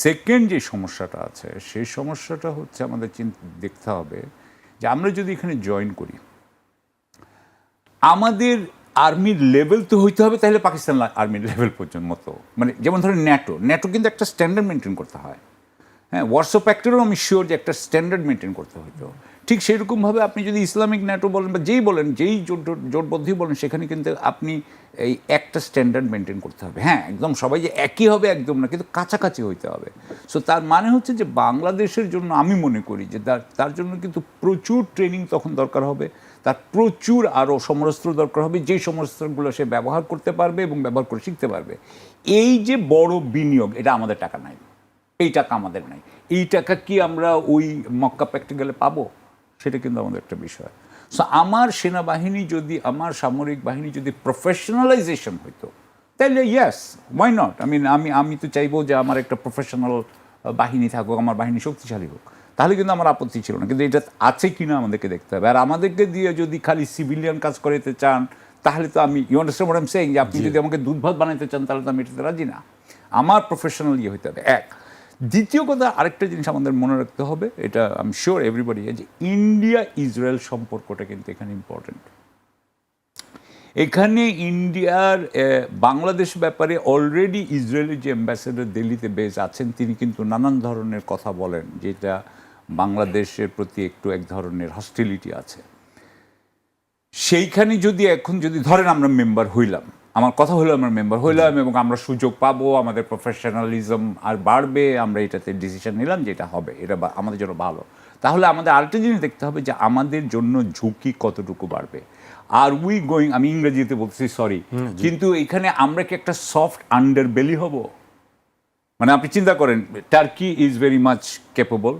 সেকেন্ড যে সমস্যাটা আছে, সেই সমস্যাটা হচ্ছে আমাদের দেখতে হবে যে আমরা যদি এখানে জয়েন করি, আমাদের আর্মির লেভেল তো হইতে হবে, তাহলে পাকিস্তান আর্মির লেভেল পর্যন্ত মতো, মানে যেমন ধরেন ন্যাটো কিন্তু একটা স্ট্যান্ডার্ড মেনটেন করতে হয়। ওয়ার্সো প্যাক্টেরও আমি শিওর যে একটা স্ট্যান্ডার্ড মেনটেন করতে হতো। ঠিক সেরকমভাবে আপনি যদি ইসলামিক ন্যাটো বলেন বা যেই বলেন, যেই জোটবদ্ধই বলেন, সেখানে কিন্তু আপনি এই একটা স্ট্যান্ডার্ড মেনটেন করতে হবে। একদম সবাই যে একই হবে একদম না, কিন্তু কাছাকাছি হইতে হবে। সো তার মানে হচ্ছে যে বাংলাদেশের জন্য আমি মনে করি যে তার জন্য কিন্তু প্রচুর ট্রেনিং তখন দরকার হবে, তার প্রচুর আরও সমরাস্ত্র দরকার হবে, যেই সমরাস্ত্রগুলো সে ব্যবহার করতে পারবে এবং ব্যবহার করে শিখতে পারবে। এই যে বড় বিনিয়োগ, এটা আমাদের টাকা নাই, এই টাকা আমাদের নাই। এই টাকা কি আমরা ওই মক্কা প্র্যাকটিক্যালে পাবো, সেটা কিন্তু আমাদের একটা বিষয়। সো আমার সেনাবাহিনী যদি, আমার সামরিক বাহিনী যদি প্রফেশনালাইজেশন হইতো, তাহলে ইয়েস, ওয়াই নট। আমি তো চাইবো যে আমার একটা প্রফেশনাল বাহিনী থাকুক, আমার বাহিনী শক্তিশালী হোক, তাহলে কিন্তু আমার আপত্তি ছিল না। কিন্তু এটা আছে কিনা আমাদেরকে দেখতে হবে। আর আমাদেরকে দিয়ে যদি খালি সিভিলিয়ান কাজ করাতে চান, তাহলে তো আমি, you understand what I am saying, যে আপনি যদি আমাকে দুধ ভাত বানাইতে চান, তাহলে তো আমি এটাতে রাজি না। আমার প্রফেশনাল হইতে হবে, এক। দ্বিতীয় কথা, আরেকটা জিনিস আমাদের মনে রাখতে হবে, এটা আই এম শিওর এভরিবডি, যে ইন্ডিয়া ইসরায়েল সম্পর্কটা কিন্তু এখানে ইম্পর্টেন্ট। এখানে ইন্ডিয়ার বাংলাদেশ ব্যাপারে অলরেডি ইসরায়েলের যে অ্যাম্বাসেডর দিল্লিতে বেস আছেন, তিনি কিন্তু নানান ধরনের কথা বলেন, যেটা বাংলাদেশের প্রতি একটু এক ধরনের হস্টিলিটি আছে। সেইখানে যদি এখন যদি ধরেন আমরা মেম্বার হইলাম, আমার কথা হলো আমরা মেম্বার হইলাম এবং আমরা সুযোগ পাবো, আমাদের প্রফেশনালিজম আর বাড়বে, আমরা এটাতে ডিসিশন নিলাম যে এটা হবে, এটা আমাদের জন্য ভালো, তাহলে আমাদের আরেকটা জিনিস দেখতে হবে যে আমাদের জন্য ঝুঁকি কতটুকু বাড়বে। আর উই গোয়িং, আমি ইংরেজিতে বলছি সরি, কিন্তু এখানে আমরা কি একটা সফট আন্ডারবেলি হব? মানে আপনি চিন্তা করেন, Turkey is very much capable,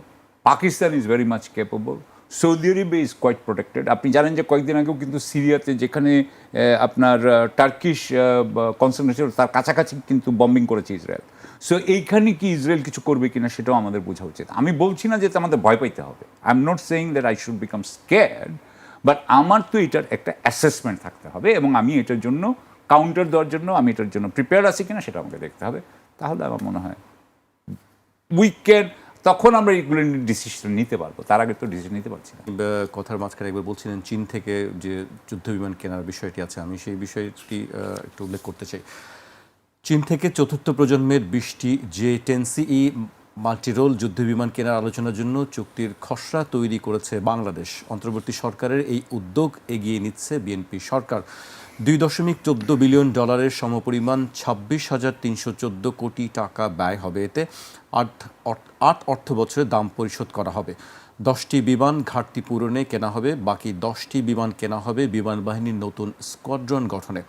Pakistan is very much capable, Saudi Arabia is quite protected. আপনি জানেন যে কয়েকদিন আগেও কিন্তু সিরিয়াতে, যেখানে আপনার টার্কিশ কনসেন্ট্রেশন, তার কাছাকাছি কিন্তু বম্বিং করেছে ইসরায়েল। সো এইখানে কি ইসরায়েল কিছু করবে কিনা সেটাও আমাদের বোঝা উচিত। আমি বলছি না যে আমাদের ভয় পাইতে হবে, I am not saying that I should become scared, but আমার তো এটার একটা অ্যাসেসমেন্ট থাকতে হবে এবং আমি এটার জন্য কাউন্টার দেওয়ার জন্য আমি এটার জন্য প্রিপেয়ার আছি কিনা সেটা আমাকে দেখতে হবে। তাহলে আমার মনে হয় উইকেন্ড, তখন আমরা এগুলো ডিসিশন নিতে পারবো, তার আগে তো ডিসিশন নিতে পারছি না। কথার মাঝখানে একবার বলছিলেন চীন থেকে যে যুদ্ধ বিমান কেনার বিষয়টি আছে, আমি সেই বিষয়টি একটু উল্লেখ করতে চাই। চীন থেকে চতুর্থ প্রজন্মের 20টি J-10CE মাল্টিরোল যুদ্ধ বিমান কেনার আলোচনার জন্য চুক্তির খসড়া তৈরি করেছে বাংলাদেশ। অন্তর্বর্তী সরকারের এই উদ্যোগ এগিয়ে নিচ্ছে বিএনপি সরকার। $2.14 বিলিয়ন সমপরিমাণ 26,314 কোটি টাকা ব্যয় হবে এতে। 8 অর্থ বছরে দাম পরিশোধ করা হবে। 10টি বিমান ঘাটতি পূরণে কেনা হবে, বাকি 10টি বিমান কেনা হবে বিমান বাহিনীর নতুন স্কোয়াড্রন গঠনে।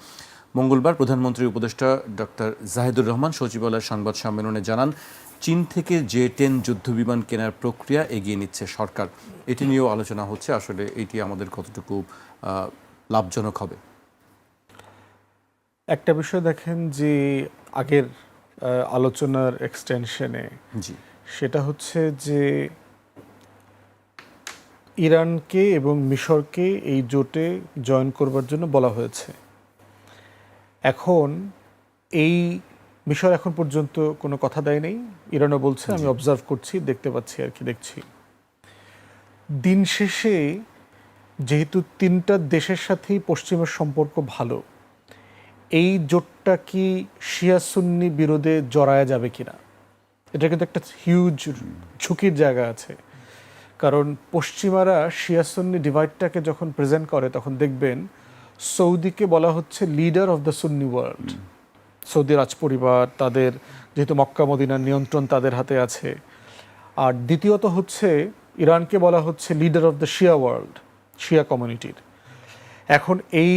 মঙ্গলবার প্রধানমন্ত্রীর উপদেষ্টা ডক্টর জাহিদুর রহমান সচিবালয়ের সংবাদ সম্মেলনে জানান, চীন থেকে J-10 যুদ্ধবিমান কেনার প্রক্রিয়া এগিয়ে নিচ্ছে সরকার। এটি নিয়েও আলোচনা হচ্ছে, আসলে এটি আমাদের কতটুকু লাভজনক হবে। একটা বিষয় দেখেন যে আগের আলোচনার এক্সটেনশনে, জি, সেটা হচ্ছে যে ইরানকে এবং মিশরকে এই জোটে জয়েন করবার জন্য বলা হয়েছে। এখন এই মিশর এখন পর্যন্ত কোনো কথা দেয় নেই, ইরানও বলছে আমি অবজার্ভ করছি, দেখতে পাচ্ছি আর কি দেখছি। দিন শেষে যেহেতু তিনটা দেশের সাথেই পশ্চিমের সম্পর্ক ভালো, এই জোটটা কি শিয়া সুন্নি বিরোধে জড়ায়া যাবে কিনা, এটা কিন্তু একটা হিউজ ঝুঁকির জায়গা আছে। কারণ পশ্চিমারা শিয়া সুন্নি ডিভাইডটাকে যখন প্রেজেন্ট করে, তখন দেখবেন সৌদিকে বলা হচ্ছে leader of the Sunni world. Saudi রাজ পরিবার, তাদের যেহেতু মক্কা মদিনার নিয়ন্ত্রণ তাদের হাতে আছে। আর দ্বিতীয়ত হচ্ছে ইরানকে বলা হচ্ছে leader of the Shia world, Shia কমিউনিটির। এখন এই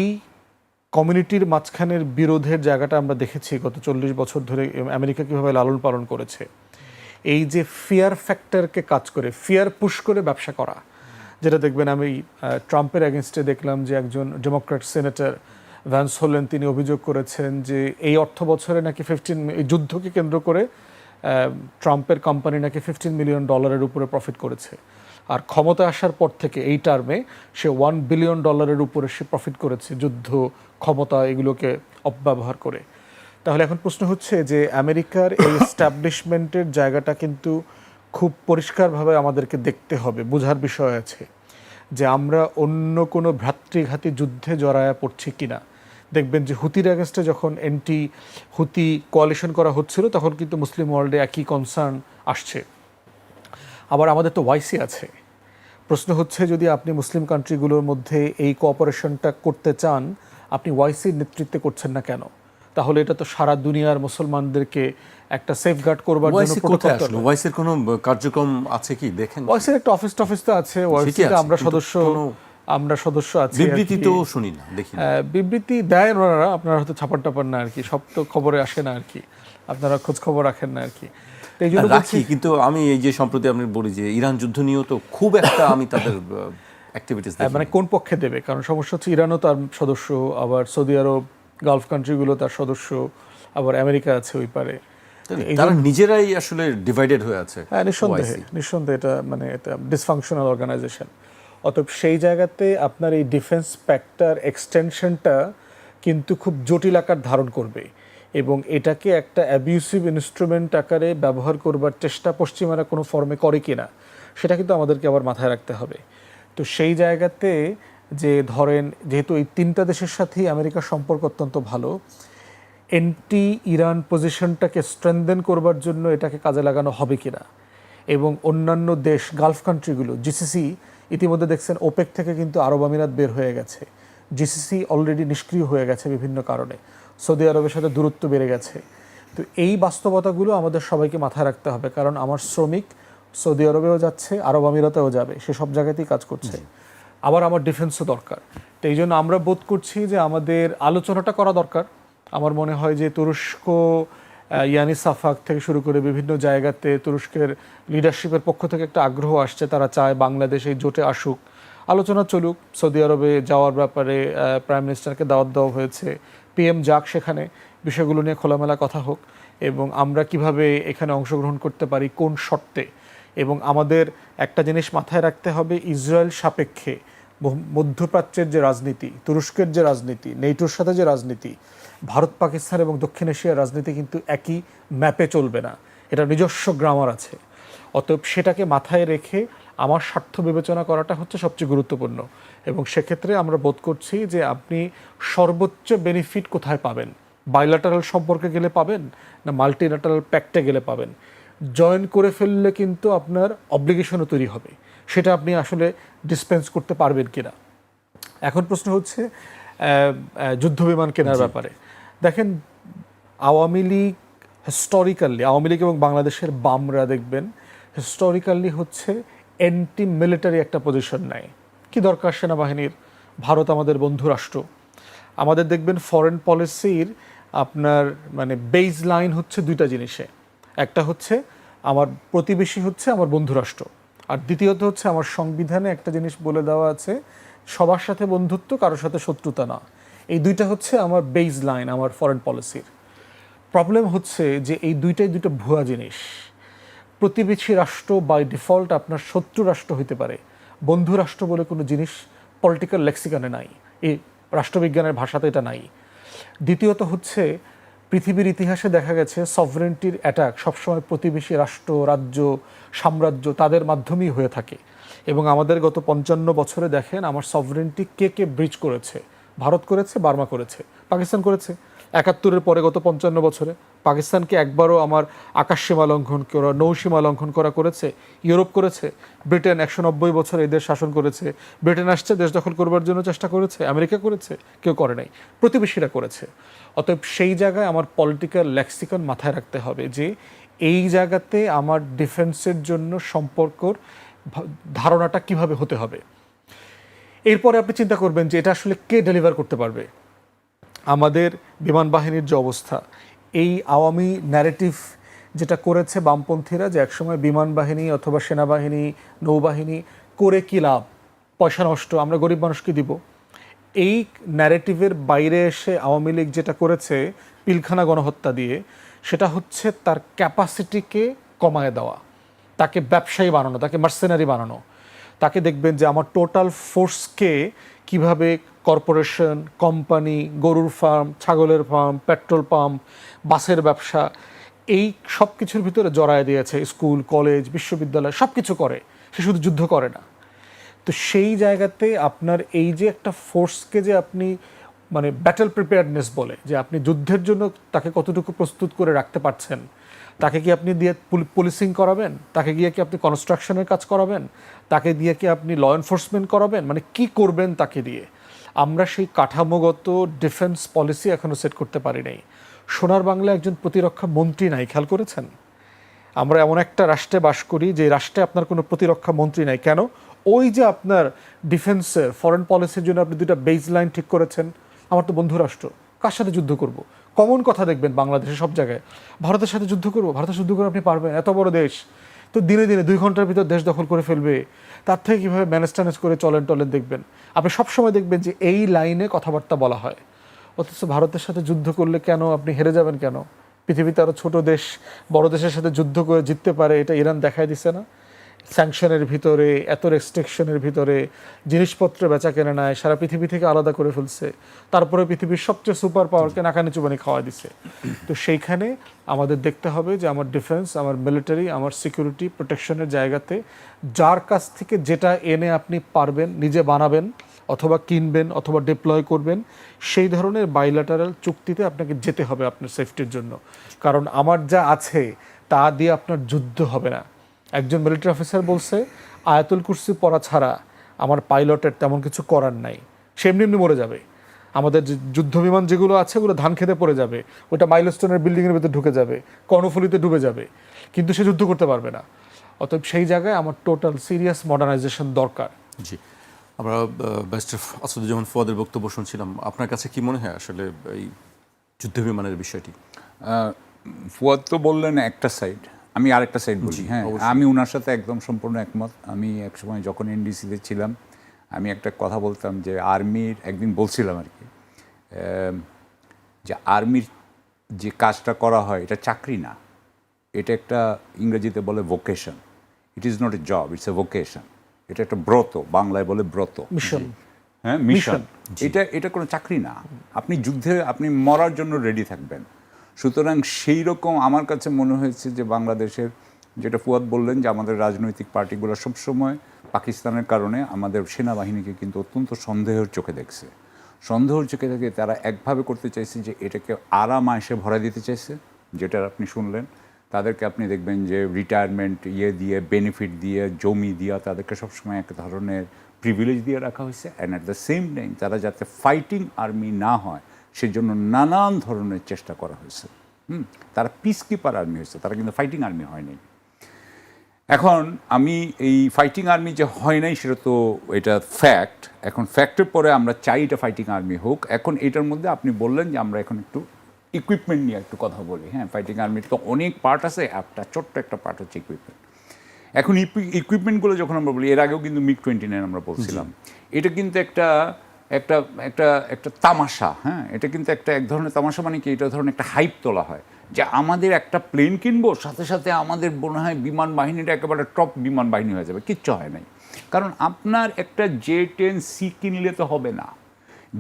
কমিউনিটির মাঝখানের বিরোধের জায়গাটা আমরা দেখেছি গত 40 বছর ধরে আমেরিকা কীভাবে লালন পালন করেছে। এই যে ফিয়ার ফ্যাক্টরকে কাজ করে, ফিয়ার পুশ করে ব্যবসা করা, যেটা দেখবেন আমি ট্রাম্পের অ্যাগেনস্টে দেখলাম যে একজন ডেমোক্র্যাট সেনেটর ভ্যান্স হোলেন, তিনি অভিযোগ করেছেন যে এই অর্থ বছরে নাকি এই যুদ্ধকে কেন্দ্র করে ট্রাম্পের কোম্পানি নাকি $15 মিলিয়ন উপরে প্রফিট করেছে। আর ক্ষমতা আসার পর থেকে এই টার্মে সে $1 বিলিয়ন উপরে সে প্রফিট করেছে, যুদ্ধ, ক্ষমতা এগুলোকে অপব্যবহার করে। তাহলে এখন প্রশ্ন হচ্ছে যে আমেরিকার এই এস্টাবলিশমেন্টের জায়গাটা কিন্তু খুব পরিষ্কারভাবে আমাদেরকে দেখতে হবে, বোঝার বিষয় আছে যে আমরা অন্য কোনো ভ্রাতৃঘাতী যুদ্ধে জড়ায়া পড়ছি কিনা। দেখবেন যে হুতির অ্যাগেনস্টে যখন এন্টি হুতি কোয়ালিশন করা হচ্ছিল, তখন কিন্তু মুসলিম ওয়ার্ল্ডে একই কনসার্ন আসছে। আবার আমাদের তো ওয়াইসি আছে। প্রশ্ন হচ্ছে যদি আপনি মুসলিম কান্ট্রিগুলোর মধ্যে এই কোঅপারেশনটা করতে চান, আপনি ওয়াইসির নেতৃত্বে করছেন না কেন? তাহলে এটা তো সারা দুনিয়ার মুসলমানদেরকে একটা সেফগার্ড করবার জন্য প্রোটোকল। ওয়াইসির কোনো কার্যক্রম আছে কি দেখেন? ওয়াইসির একটা অফিস তো আছে, ওয়াইসিতে আমরা সদস্য আছি। বিবৃতি তো শুনি না, দেখি না। বিবৃতি দেয় ওনারা, আপনারা হয়তো ছাপার টাপার না আর কি, সব তো খবরে আসে না আর কি, আপনারা খোঁজ খবর রাখেন না আর কি। রাখি, কিন্তু আমি এই যে সম্প্রতি আপনি বলি যে ইরান যুদ্ধ নিয়েও তো খুব একটা আমি তাদের অ্যাক্টিভিটিস মানে কোন পক্ষে দেবে, কারণ সমস্যা হচ্ছে ইরানও তার সদস্য, আবার সৌদি আরব, গালফ কান্ট্রিগুলো তার সদস্য, আবার আমেরিকা আছে ওই পারে। তারা নিজেরাই আসলে ডিভাইডেড হয়ে আছে। হ্যাঁ, নিঃসন্দেহে এটা মানে এটা ডিসফাংশনাল অর্গানাইজেশন। অতএব সেই জায়গাতে আপনার এই ডিফেন্স প্যাক্টটার এক্সটেনশনটা কিন্তু খুব জটিল আকার ধারণ করবে, এবং এটাকে একটা অ্যাবিউসিভ ইনস্ট্রুমেন্ট আকারে ব্যবহার করবার চেষ্টা পশ্চিমারা কোনো ফর্মে করে কিনা সেটা কিন্তু আমাদেরকে আবার মাথায় রাখতে হবে। তো সেই জায়গাতে যে ধরেন, যেহেতু এই তিনটা দেশের সাথেই আমেরিকার সম্পর্ক অত্যন্ত ভালো, এন্টি ইরান পজিশনটাকে স্ট্রেনদেন করবার জন্য এটাকে কাজে লাগানো হবে কিনা, এবং অন্যান্য দেশ গালফ কান্ট্রিগুলো জিসিসি ইতিমধ্যে দেখছেন ওপেক থেকে কিন্তু আরব আমিরাত বের হয়ে গেছে, জিসিসি অলরেডি নিষ্ক্রিয় হয়ে গেছে বিভিন্ন কারণে, সৌদি আরবের সাথে দূরত্ব বেড়ে গেছে। তো এই বাস্তবতাগুলো আমাদের সবাইকে মাথায় রাখতে হবে, কারণ আমার শ্রমিক সৌদি আরবেও যাচ্ছে, আরব আমিরাতেও যাবে, সে সব জায়গাতেই কাজ করছে, আবার আমার ডিফেন্সও দরকার। তো এই জন্য আমরা বোধ করছি যে আমাদের আলোচনাটা করা দরকার। আমার মনে হয় যে তুরস্ক, ইয়ানি সাফাক থেকে শুরু করে বিভিন্ন জায়গাতে তুরস্কের লিডারশিপের পক্ষ থেকে একটা আগ্রহ আসছে, তারা চায় বাংলাদেশ এই জোটে আসুক, আলোচনা চলুক। সৌদি আরবে যাওয়ার ব্যাপারে প্রাইম মিনিস্টারকে দাওয়াত দেওয়া হয়েছে, পিএম যাক, সেখানে বিষয়গুলো নিয়ে খোলামেলা কথা হোক, এবং আমরা কিভাবে এখানে অংশগ্রহণ করতে পারি, কোন শর্তে। এবং আমাদের একটা জিনিস মাথায় রাখতে হবে, ইসরায়েল সাপেক্ষে মধ্যপ্রাচ্যের যে রাজনীতি, তুরস্কের যে রাজনীতি, নেটোর সাথে যে রাজনীতি, ভারত পাকিস্তান এবং দক্ষিণ এশিয়ার রাজনীতি কিন্তু একই ম্যাপে চলবে না, এটা নিজস্ব গ্রামার আছে। অতএব সেটাকে মাথায় রেখে আমার স্বার্থ বিবেচনা করাটা হচ্ছে সবচেয়ে গুরুত্বপূর্ণ, এবং সেক্ষেত্রে আমরা বোধ করছি যে আপনি সর্বোচ্চ বেনিফিট কোথায় পাবেন, বাইল্যাটারাল সম্পর্কে গেলে পাবেন না মাল্টিল্যাটারাল প্যাক্টে গেলে পাবেন। জয়েন করে ফেললে কিন্তু আপনার অব্লিগেশনও তৈরি হবে, সেটা আপনি আসলে ডিসপেন্স করতে পারবেন কিনা। এখন প্রশ্ন হচ্ছে যুদ্ধবিমান কেনার ব্যাপারে। দেখেন, আওয়ামী লীগ হিস্টোরিক্যালি, আওয়ামী লীগ এবং বাংলাদেশের বামরা দেখবেন হিস্টোরিক্যালি হচ্ছে অ্যান্টি মিলিটারি একটা পজিশন নেয়। কি দরকার সেনাবাহিনীর, ভারত আমাদের বন্ধু রাষ্ট্র। আমাদের দেখবেন ফরেন পলিসির আপনার মানে বেজ লাইন হচ্ছে দুইটা জিনিসে, একটা হচ্ছে আমার প্রতিবেশী হচ্ছে আমার বন্ধু রাষ্ট্র, আর দ্বিতীয়ত হচ্ছে আমার সংবিধানে একটা জিনিস বলে দেওয়া আছে, সবার সাথে বন্ধুত্ব, কারোর সাথে শত্রুতা না। এই দুইটা হচ্ছে আমার বেজ লাইন আমার ফরেন পলিসির। প্রবলেম হচ্ছে যে এই দুইটাই দুটো ভুয়া জিনিস। প্রতিবেশী রাষ্ট্র বাই ডিফল্ট আপনার শত্রু রাষ্ট্র হইতে পারে, বন্ধু রাষ্ট্র বলে কোনো জিনিস পলিটিক্যাল লেক্সিকানে নাই, এই রাষ্ট্রবিজ্ঞানের ভাষাতে এটা নাই। দ্বিতীয়ত হচ্ছে পৃথিবীর ইতিহাসে দেখা গেছে সভরেন্টির অ্যাটাক সবসময় প্রতিবেশী রাষ্ট্র, রাজ্য, সাম্রাজ্য তাদের মাধ্যমেই হয়ে থাকে, এবং আমাদের গত 55 বছরে দেখেন আমার সভরেন্টি কে কে ব্রিচ করেছে। ভারত করেছে, বার্মা করেছে, পাকিস্তান করেছে। 71-এর পরে গত 55 বছরে পাকিস্তানকে একবারও আমার আকাশ সীমা লঙ্ঘন করা, নৌসীমা লঙ্ঘন করা করেছে? ইউরোপ করেছে, ব্রিটেন 190 বছর এদের শাসন করেছে, ব্রিটেন আসছে দেশ দখল করবার জন্য চেষ্টা করেছে, আমেরিকা করেছে, কেউ করে নাই, প্রতিবেশীরা করেছে। অতএব সেই জায়গায় আমার পলিটিক্যাল লেক্সিকন মাথায় রাখতে হবে যে এই জায়গাতে আমার ডিফেন্সের জন্য সম্পর্কর ধারণাটা কিভাবে হতে হবে। এরপরে আপনি চিন্তা করবেন যে এটা আসলে কে ডেলিভার করতে পারবে। আমাদের বিমান বাহিনীর যে অবস্থা, এই আওয়ামী ন্যারেটিভ যেটা করেছে বামপন্থীরা, যে একসময় বিমান বাহিনী অথবা সেনাবাহিনী, নৌবাহিনী করে কী লাভ, পয়সা নষ্ট, আমরা গরিব মানুষকে দিব, এই ন্যারেটিভের বাইরে এসে আওয়ামী লীগ যেটা করেছে পিলখানা গণহত্যা দিয়ে, সেটা হচ্ছে তার ক্যাপাসিটিকে কমায় দেওয়া, তাকে ব্যবসায়ী বানানো, তাকে মার্সেনারি বানানো। তাকে দেখবেন যে আমার টোটাল ফোর্সকে কিভাবে কর্পোরেশন, কোম্পানি, গরুর ফার্ম, ছাগলের ফার্ম, পেট্রোল পাম্প, বাসের ব্যবসা, এই সব কিছুর ভিতরে জড়ায় দিয়েছে। স্কুল, কলেজ, বিশ্ববিদ্যালয় সব কিছু করে, সে শুধু যুদ্ধ করে না। তো সেই জায়গাতে আপনার এই যে একটা ফোর্সকে যে আপনি মানে ব্যাটল প্রিপেয়ারনেস বলে, যে আপনি যুদ্ধের জন্য তাকে কতটুকু প্রস্তুত করে রাখতে পারছেন, তাকে কি আপনি দিয়ে পুলিশিং করাবেন, তাকে গিয়ে কি আপনি কনস্ট্রাকশনের কাজ করাবেন, তাকে দিয়ে কি আপনি ল এনফোর্সমেন্ট করাবেন, মানে কি করবেন তাকে দিয়ে। আমরা সেই কাঠামোগত ডিফেন্স পলিসি এখনও সেট করতে পারি নাই। সোনার বাংলায় একজন প্রতিরক্ষা মন্ত্রী নাই, খেয়াল করেছেন? আমরা এমন একটা রাষ্ট্রে বাস করি যে রাষ্ট্রে আপনার কোনো প্রতিরক্ষা মন্ত্রী নাই। কেন? ওই যে আপনার ডিফেন্সের ফরেন পলিসির জন্য আপনি দুইটা বেজ লাইন ঠিক করেছেন। আমার তো বন্ধু রাষ্ট্র, কার সাথে যুদ্ধ করব? কমন কথা দেখবেন বাংলাদেশের সব জায়গায়, ভারতের সাথে যুদ্ধ করব। ভারতের যুদ্ধ করে আপনি পারবেন? এত বড় দেশ, তো দিনে দিনে 2 ঘন্টার ভিতর দেশ দখল করে ফেলবে, তার থেকে কীভাবে ম্যানেজ ট্যানেজ করে চলেন দেখবেন। আপনি সবসময় দেখবেন যে এই লাইনে কথাবার্তা বলা হয়, অথচ ভারতের সাথে যুদ্ধ করলে কেন আপনি হেরে যাবেন কেন? পৃথিবীতে আরও ছোট দেশ বড় দেশের সাথে যুদ্ধ করে জিততে পারে, এটা ইরান দেখাই দিছে না? স্যাংশনের ভিতরে, এত রেস্ট্রিকশনের ভিতরে জিনিসপত্র বেচা কেনা নেয়, সারা পৃথিবী থেকে আলাদা করে ফেলছে, তারপরে পৃথিবীর সবচেয়ে সুপার পাওয়ারকে নাকানি চুবানি খাওয়া দিছে। তো সেইখানে আমাদের দেখতে হবে যে আমার ডিফেন্স, আমার মিলিটারি, আমার সিকিউরিটি প্রোটেকশনের জায়গাতে যার কাছ থেকে যেটা এনে আপনি পারবেন নিজে বানাবেন অথবা কিনবেন অথবা ডিপ্লয় করবেন, সেই ধরনের বাইল্যাটারাল চুক্তিতে আপনাকে যেতে হবে আপনার সেফটির জন্য। কারণ আমার যা আছে তা দিয়ে আপনার যুদ্ধ হবে না। একজন মিলিটারি অফিসার বলছে, আয়াতুল কুরসি পড়া ছাড়া আমার পাইলটের তেমন কিছু করার নাই, সে এমনি এমনি মরে যাবে। আমাদের যে যুদ্ধ বিমান যেগুলো আছে ওগুলো ধান খেতে পড়ে যাবে, ওটা মাইলস্টোনের বিল্ডিংয়ের ভিতরে ঢুকে যাবে, কর্ণফুলিতে ডুবে যাবে, কিন্তু সে যুদ্ধ করতে পারবে না। অতএব সেই জায়গায় আমার টোটাল সিরিয়াস মডার্নাইজেশন দরকার। জি, আমরা ব্যারিস্টার আসাদুজ্জামান ফুয়াদের বক্তব্য শুনছিলাম। আপনার কাছে কি মনে হয় আসলে এই যুদ্ধ বিমানের বিষয়টি? ফুয়াদ তো বললেন একটা সাইড, আমি আরেকটা সাইড বলি। হ্যাঁ, আমি ওনার সাথে একদম সম্পূর্ণ একমত। আমি একসময় যখন এনডিসিতে ছিলাম, আমি একটা কথা বলতাম যে আর্মির, একদিন বলছিলাম আর কি, যে আর্মির যে কাজটা করা হয় এটা চাকরি না, এটা একটা ইংরেজিতে বলে vocation. It is not a job, it's a vocation. এটা একটা ব্রত, বাংলায় বলে ব্রত, মিশন। হ্যাঁ, মিশন। এটা কোনো চাকরি না। আপনি যুদ্ধে আপনি মরার জন্য রেডি থাকবেন। সুতরাং সেই রকম আমার কাছে মনে হয়েছে যে বাংলাদেশের, যেটা ফুয়াদ বললেন যে আমাদের রাজনৈতিক পার্টিগুলো সবসময় পাকিস্তানের কারণে আমাদের সেনাবাহিনীকে কিন্তু অত্যন্ত সন্দেহের চোখে দেখছে। সন্দেহের চোখে থেকে তারা একভাবে করতে চাইছে যে এটাকে আরাম আয়েসে ভরা দিতে চাইছে, যেটা আপনি শুনলেন। তাদেরকে আপনি দেখবেন যে রিটায়ারমেন্ট দিয়ে, বেনিফিট দিয়ে, জমি দিয়ে তাদেরকে সবসময় এক ধরনের প্রিভিলেজ দিয়ে রাখা হয়েছে। And at the same time তারা যাতে ফাইটিং আর্মি না হয় সেজন্য নানান ধরনের চেষ্টা করা হয়েছে। তারা পিস কিপার আর্মি হয়েছে, তারা কিন্তু ফাইটিং আর্মি হয়নি। এখন আমি এই ফাইটিং আর্মি যে হয় নাই সেটা তো এটা ফ্যাক্ট। এখন ফ্যাক্টের পরে আমরা চাই এটা ফাইটিং আর্মি হোক। এখন এটার মধ্যে আপনি বললেন যে আমরা এখন একটু ইকুইপমেন্ট নিয়ে একটু কথা বলি। হ্যাঁ, ফাইটিং আর্মির তো অনেক পার্ট আছে, ছোট্ট একটা পার্ট হচ্ছে ইকুইপমেন্ট। এখন ইকুইপমেন্টগুলো যখন আমরা বলি, এর আগেও কিন্তু MiG-29 আমরা বলছিলাম, এটা কিন্তু একটা একটা একটা একটা তামাশা। হ্যাঁ, এটা কিন্তু এক ধরনের তামাশা, মানে কি, এটা ধরনের একটা হাইপ তোলা হয় যে আমাদের একটা প্লেন কিনবো, সাথে সাথে আমাদের মনে হয় বিমান বাহিনীটা একেবারে টপ বিমান বাহিনী হয়ে যাবে। কিচ্ছু হয় নাই। কারণ আপনার একটা J-10C কিনলে তো হবে না।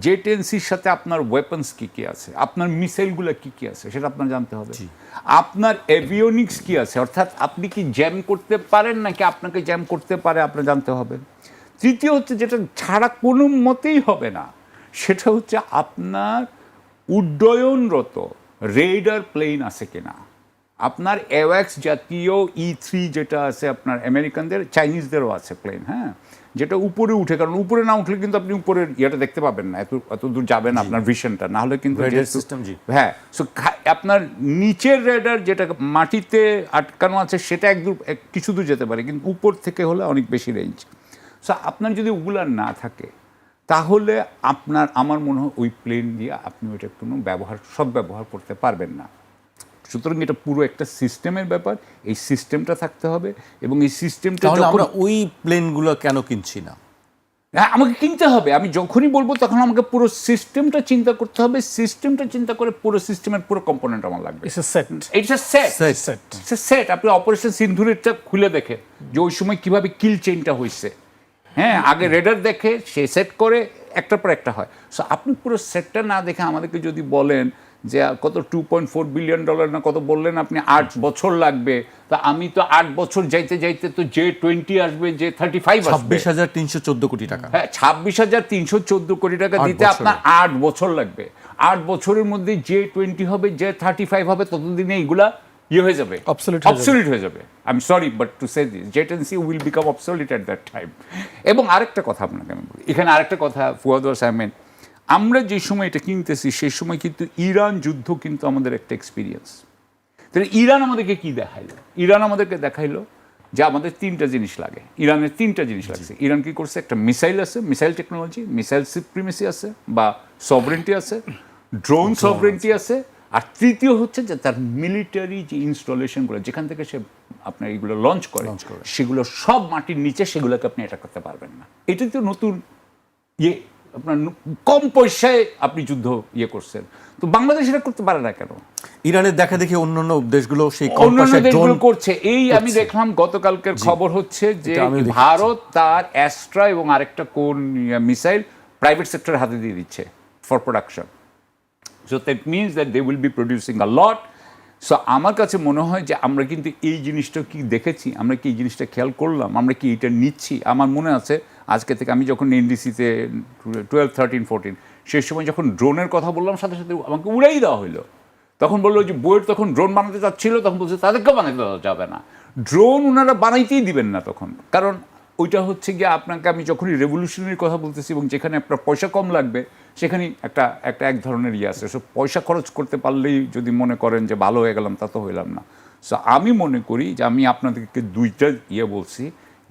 J-10Cর সাথে আপনার ওয়েপন্স কী কী আছে, আপনার মিসাইলগুলো কী কী আছে সেটা আপনার জানতে হবে। আপনার এভিওনিক্স কী আছে, অর্থাৎ আপনি কি জ্যাম করতে পারেন নাকি আপনাকে জ্যাম করতে পারে আপনার জানতে হবে। তৃতীয় হচ্ছে, যেটা ছাড়া কোনো মতেই হবে না, সেটা হচ্ছে আপনার উড্ডয়নরত রেইডার প্লেন আছে কিনা। আপনার অ্যাওয়াক্স জাতীয় E-3 যেটা আছে আপনার আমেরিকানদের, চাইনিজদেরও আছে প্লেন, হ্যাঁ, যেটা উপরে উঠে, কারণ উপরে না উঠলে কিন্তু আপনি উপরের ইয়েটা দেখতে পাবেন না, এত দূর যাবেন আপনার ভিশনটা না হলে কিন্তু সিস্টেম। জি, হ্যাঁ। সো আপনার নিচের রেডার যেটা মাটিতে আটকানো আছে সেটা কিছু দূর যেতে পারে, কিন্তু উপর থেকে হলে অনেক বেশি রেঞ্জ। সো আপনার যদি ওগুলা না থাকে তাহলে আমার মনে হয় ওই প্লেন দিয়ে আপনি ওইটা কোনো সদ্ব্যবহার করতে পারবেন না। সুতরাং এটা পুরো একটা সিস্টেমের ব্যাপার, এই সিস্টেমটা থাকতে হবে। এবং এই সিস্টেমটা আমরা ওই প্লেনগুলো কেন কিনছি না? হ্যাঁ, আমাকে কিনতে হবে। আমি যখনই বলবো তখন আমাকে পুরো সিস্টেমটা চিন্তা করতে হবে। সিস্টেমটা চিন্তা করে পুরো সিস্টেমের পুরো কম্পোনেন্ট আমার লাগবে। সেট। আপনি অপারেশন সিন্ধুরেরটা খুলে দেখে যে ওই সময় কিভাবে কিল চেইনটা হয়েছে। হ্যাঁ, আগে রেডার দেখে, সে সেট করে, একটার পর একটা হয়। সো আপনি পুরো সেটটা না দেখে আমাদেরকে যদি বলেন যে কত $2.4 বিলিয়ন না কত বললেন আপনি, 8 বছর লাগবে, তা আমি তো 8 বছর যাইতে যাইতে তো J-20 আসবে, J-35 আসবে, 26,314 কোটি টাকা। হ্যাঁ, 26,314 কোটি টাকা দিতে আপনার 8 বছর লাগবে। 8 বছরের মধ্যে J-20 হবে, J-35 হবে, ততদিনে এইগুলা হয়ে যাবে, অবসলিট হয়ে যাবে। I am sorry but to say this, J-10C will become obsolete at that time. এবং আরেকটা কথা আপনাকে আমি বলি, এখানে আরেকটা কথা ফুয়াদ আহমেদ, আমরা যে সময় এটা কিনতেছি সেই সময় কিন্তু ইরান যুদ্ধ কিন্তু আমাদের একটা এক্সপিরিয়েন্স। তাহলে ইরান আমাদেরকে কি দেখাইলো? ইরান আমাদেরকে দেখাইলো যে আমাদের 3টা জিনিস লাগে। ইরানের 3টা জিনিস লাগছে। ইরান কি করছে? একটা মিসাইল আছে, মিসাইল টেকনোলজি, মিসাইল সুপ্রিমেসি আছে বা সভরেন্টি আছে, ড্রোন সভরেন্টি আছে, আর তৃতীয় হচ্ছে যে তার মিলিটারি যে ইনস্টলেশনগুলো যেখান থেকে সে আপনার এইগুলো লঞ্চ করে সেগুলো সব মাটির নিচে, সেগুলোকে আপনি এটা করতে পারবেন না। এটা তো নতুন ইয়ে, আপনার কম পয়সায় আপনি যুদ্ধ ইয়ে করছেন, তো বাংলাদেশ এটা করতে পারে না কেন? ইরানের দেখা দেখি অন্যান্য দেশগুলো সেই অন্যান্য দেশগুলো করছে। এই আমি দেখলাম গতকালকের খবর হচ্ছে যে ভারত তার অ্যাস্ট্রা এবং আরেকটা কোন মিসাইল প্রাইভেট সেক্টরের হাতে দিয়ে দিচ্ছে for production. So that means that they will be producing a lot. So আমার কাছে মনে হয় যে আমরা কিন্তু এই জিনিসটা কি দেখেছি, আমরা কি এই জিনিসটা খেয়াল করলাম, আমরা কি এটা নিচ্ছি? আমার মনে আছে আজকে থেকে আমি যখন এনডিসিতে 12, 13, 14 সেই সময় যখন ড্রোনের কথা বললাম, সাথে সাথে আমাকে উড়াই দেওয়া হলো। তখন বললো যে বইয়ের তখন ড্রোন বানাতে চাচ্ছিল, তখন বলছে তাদেরকেও বানাতে দেওয়া যাবে না, ড্রোন ওনারা বানাইতেই দিবেন না তখন। কারণ ওইটা হচ্ছে গিয়ে আপনাকে আমি যখনই রেভলিউশনারি কথা বলতেছি এবং যেখানে আপনার পয়সা কম লাগবে সেখানেই এক ধরনের ইয়ে আছে। সো পয়সা খরচ করতে পারলেই যদি মনে করেন যে ভালো হয়ে গেলাম, তা তো হইলাম না। সো আমি মনে করি যে আমি আপনাদেরকে দুইটা ইয়ে বলছি,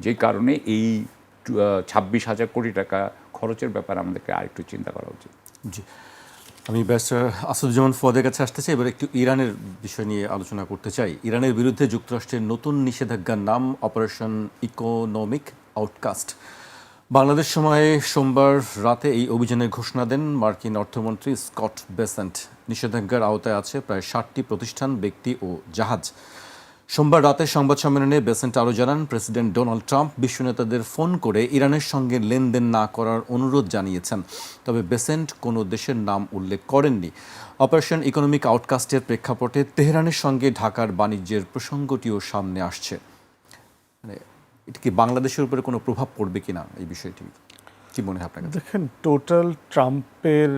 যে কারণে এই 26,000 কোটি টাকা খরচের ব্যাপারে আমাদেরকে আরেকটু চিন্তা করা উচিত। জি, আমি ব্যারিস্টার আসাদুজ্জামান ফুয়াদের কাছে আসতে চাই। এবার একটু ইরানের বিষয় নিয়ে আলোচনা করতে চাই। ইরানের বিরুদ্ধে যুক্তরাষ্ট্রের নতুন নিষেধাজ্ঞার নাম অপারেশন ইকোনমিক আউটকাস্ট। বাংলাদেশ সময়ে সোমবার রাতে এই অভিযানের ঘোষণা দেন মার্কিন অর্থমন্ত্রী স্কট বেসেন্ট। নিষেধাজ্ঞার আওতায় আছে প্রায় 60টি প্রতিষ্ঠান, ব্যক্তি ও জাহাজ। সোমবার রাতে সংবাদ সম্মেলনে বেসেন্ট আরও জানান, প্রেসিডেন্ট ডোনাল্ড ট্রাম্প বিশ্ব নেতাদের ফোন করে ইরানের সঙ্গে লেনদেন না করার অনুরোধ জানিয়েছেন। তবে বেসেন্ট কোনো দেশের নাম উল্লেখ করেননি। অপারেশন ইকোনমিক আউটকাস্টের প্রেক্ষাপটে তেহরানের সঙ্গে ঢাকার বাণিজ্যের প্রসঙ্গটিও সামনে আসছে। মানে এটা কি বাংলাদেশের উপরে কোনো প্রভাব পড়বে কিনা, এই বিষয়টি কি মনে হয় আপনাকে? দেখেন, টোটাল ট্রাম্পের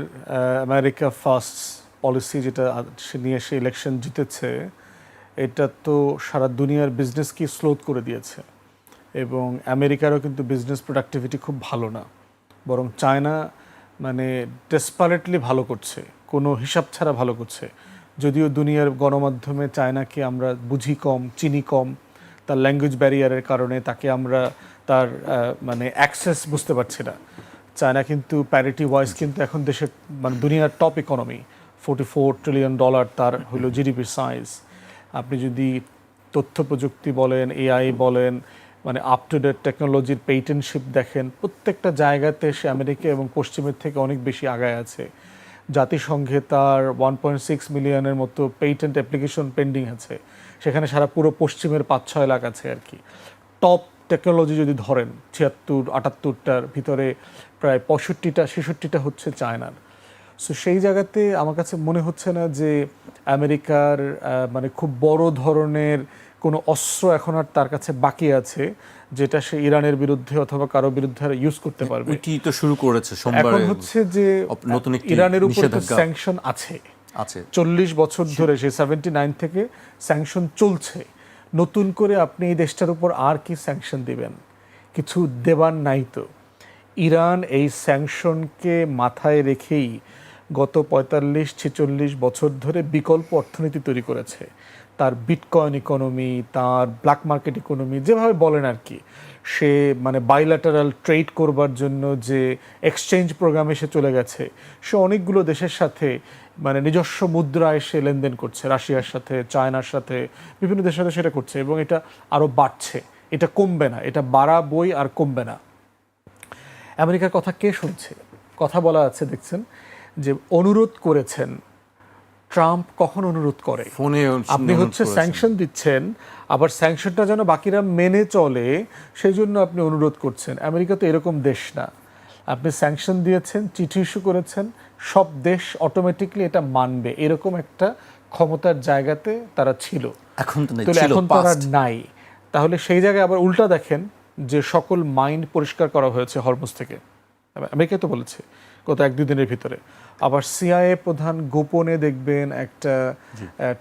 আমেরিকা ফার্স্ট পলিসি যেটা সে নিয়ে সে ইলেকশন জিতেছে, এটা তো সারা দুনিয়ার বিজনেসকে স্লোথ করে দিয়েছে। এবং আমেরিকারও কিন্তু বিজনেস প্রোডাক্টিভিটি খুব ভালো না, বরং চায়না মানে ডেসপারেটলি ভালো করছে, কোনো হিসাব ছাড়া ভালো করছে। যদিও দুনিয়ার গণমাধ্যমে চায়নাকে আমরা বুঝি কম, চিনি কম, তার ল্যাঙ্গুয়েজ ব্যারিয়ারের কারণে তাকে আমরা তার মানে অ্যাক্সেস বুঝতে পারছি না। চায়না কিন্তু প্যারিটি ওয়াইজ কিন্তু এখন দেশের মানে দুনিয়ার টপ ইকোনমি, $44 ট্রিলিয়ন তার হলো জিডিপির সাইজ। আপনি যদি তথ্য প্রযুক্তি বলেন, এআই বলেন, মানে আপ টু ডেট টেকনোলজির পেটেন্টশিপ দেখেন, প্রত্যেকটা জায়গাতে সে আমেরিকা এবং পশ্চিমের থেকে অনেক বেশি আগায় আছে। জাতিসংঘে তার 1.6 মিলিয়নের মতো পেটেন্ট অ্যাপ্লিকেশন পেন্ডিং আছে, সেখানে সারা পুরো পশ্চিমের 5-6 লাখ আছে আর কি। টপ টেকনোলজি যদি ধরেন 76-78টার ভিতরে প্রায় 65-66টা হচ্ছে চায়নার। সো সেই জায়গাতে আমার কাছে মনে হচ্ছে না যে আমেরিকার মানে খুব বড় ধরনের কোনো অস্ত্র এখন আর তার কাছে বাকি আছে যেটা সে ইরানের বিরুদ্ধে অথবা কারো বিরুদ্ধে ইউজ করতে পারবে। এটি তো শুরু করেছে সোমবার। এখন হচ্ছে যে নতুন একটি ইরানের উপর নিষেধাজ্ঞা স্যাংশন আছে 40 বছর ধরে, সেই 79 থেকে স্যাংশন চলছে। নতুন করে আপনি এই দেশটার উপর আর কি স্যাংশন দিবেন? কিছু দেবার নাই তো। ইরান এই স্যাংশনকে মাথায় রেখেই গত 45-46 বছর ধরে বিকল্প অর্থনীতি তৈরি করেছে। তার বিটকয়েন ইকোনমি, তার ব্ল্যাক মার্কেট ইকোনমি, যেভাবে বলেন আর কি, সে মানে বাইল্যাটারাল ট্রেড করবার জন্য যে এক্সচেঞ্জ প্রোগ্রামে সে চলে গেছে, সে অনেকগুলো দেশের সাথে মানে নিজস্ব মুদ্রায় সে লেনদেন করছে, রাশিয়ার সাথে, চায়নার সাথে, বিভিন্ন দেশের সাথে সেটা করছে এবং এটা আরও বাড়ছে, এটা কমবে না, এটা বাড়াবই আর কমবে না। আমেরিকার কথা কে শুনছে? কথা বলা আছে দেখছেন যে অনুরোধ করেছেন। ট্রাম্প কখন অনুরোধ করে? ফোনে আপনি হচ্ছে স্যাংশন দিচ্ছেন, আবার স্যাংশনটা যেন বাকিরা মেনে চলে সেই জন্য আপনি অনুরোধ করছেন। আমেরিকা তো এরকম দেশ না। আপনি স্যাংশন দিয়েছেন, চিঠি ইস্যু করেছেন, সব দেশ অটোমেটিকলি এটা মানবে, এরকম একটা ক্ষমতার জায়গাতে তারা ছিল। এখন তো নেই, এখন তারা নাই। তাহলে সেই জায়গায় আবার উল্টা দেখেন যে সকল মাইন্ড পরিষ্কার করা হয়েছে হরমুজ থেকে, আমেরিকা তো বলেছে গত 1-2 দিনের ভিতরে। আবার সিআইএ প্রধান গোপনে দেখবেন একটা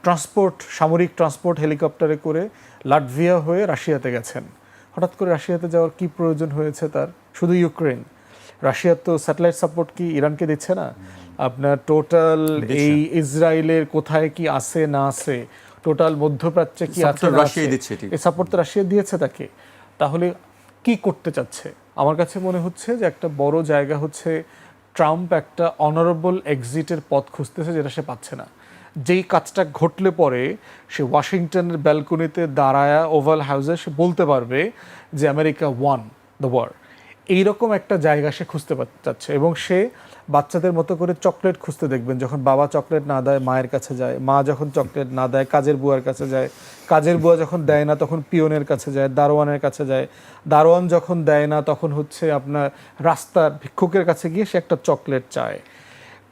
ট্রান্সপোর্ট, সামরিক ট্রান্সপোর্ট হেলিকপ্টারে করে লাটভিয়া হয়ে রাশিয়াতে গেছেন। হঠাৎ করে রাশিয়াতে যাওয়ার কি প্রয়োজন হয়েছে তার? শুধু ইউক্রেন। রাশিয়ার তো স্যাটেলাইট সাপোর্ট কি ইরানকে দিচ্ছে না? আপনার টোটাল এই ইসরায়েলের কোথায় কি আছে না আছে, টোটাল মধ্যপ্রাচ্যে কি আছে না আছে, এই সাপোর্ট তো রাশিয়া দিয়েছে তাকে। তাহলে কি করতে চাচ্ছে? আমার কাছে মনে হচ্ছে যে একটা বড় জায়গা হচ্ছে ট্রাম্প একটা অনারেবল এক্সিটের পথ খুঁজতেছে, যেটা সে পাচ্ছে না। যেই কাজটা ঘটলে পরে সে ওয়াশিংটনের ব্যালকনিতে দাঁড়ায়া ওভাল হাউসে সে বলতে পারবে যে আমেরিকা ওয়ান দ্য ওয়ার। এইরকম একটা জায়গা সে খুঁজতে চাচ্ছে, এবং সে বাচ্চাদের মতো করে চকলেট খুঁজতে দেখবেন, যখন বাবা চকলেট না দেয় মায়ের কাছে যায়, মা যখন চকলেট না দেয় কাজের বুয়ার কাছে যায়, কাজের বুয়া যখন দেয় না তখন পিয়নের কাছে যায়, দারোয়ানের কাছে যায়, দারোয়ান যখন দেয় না তখন হচ্ছে আপনার রাস্তার ভিক্ষুকের কাছে গিয়ে সে একটা চকলেট চায়।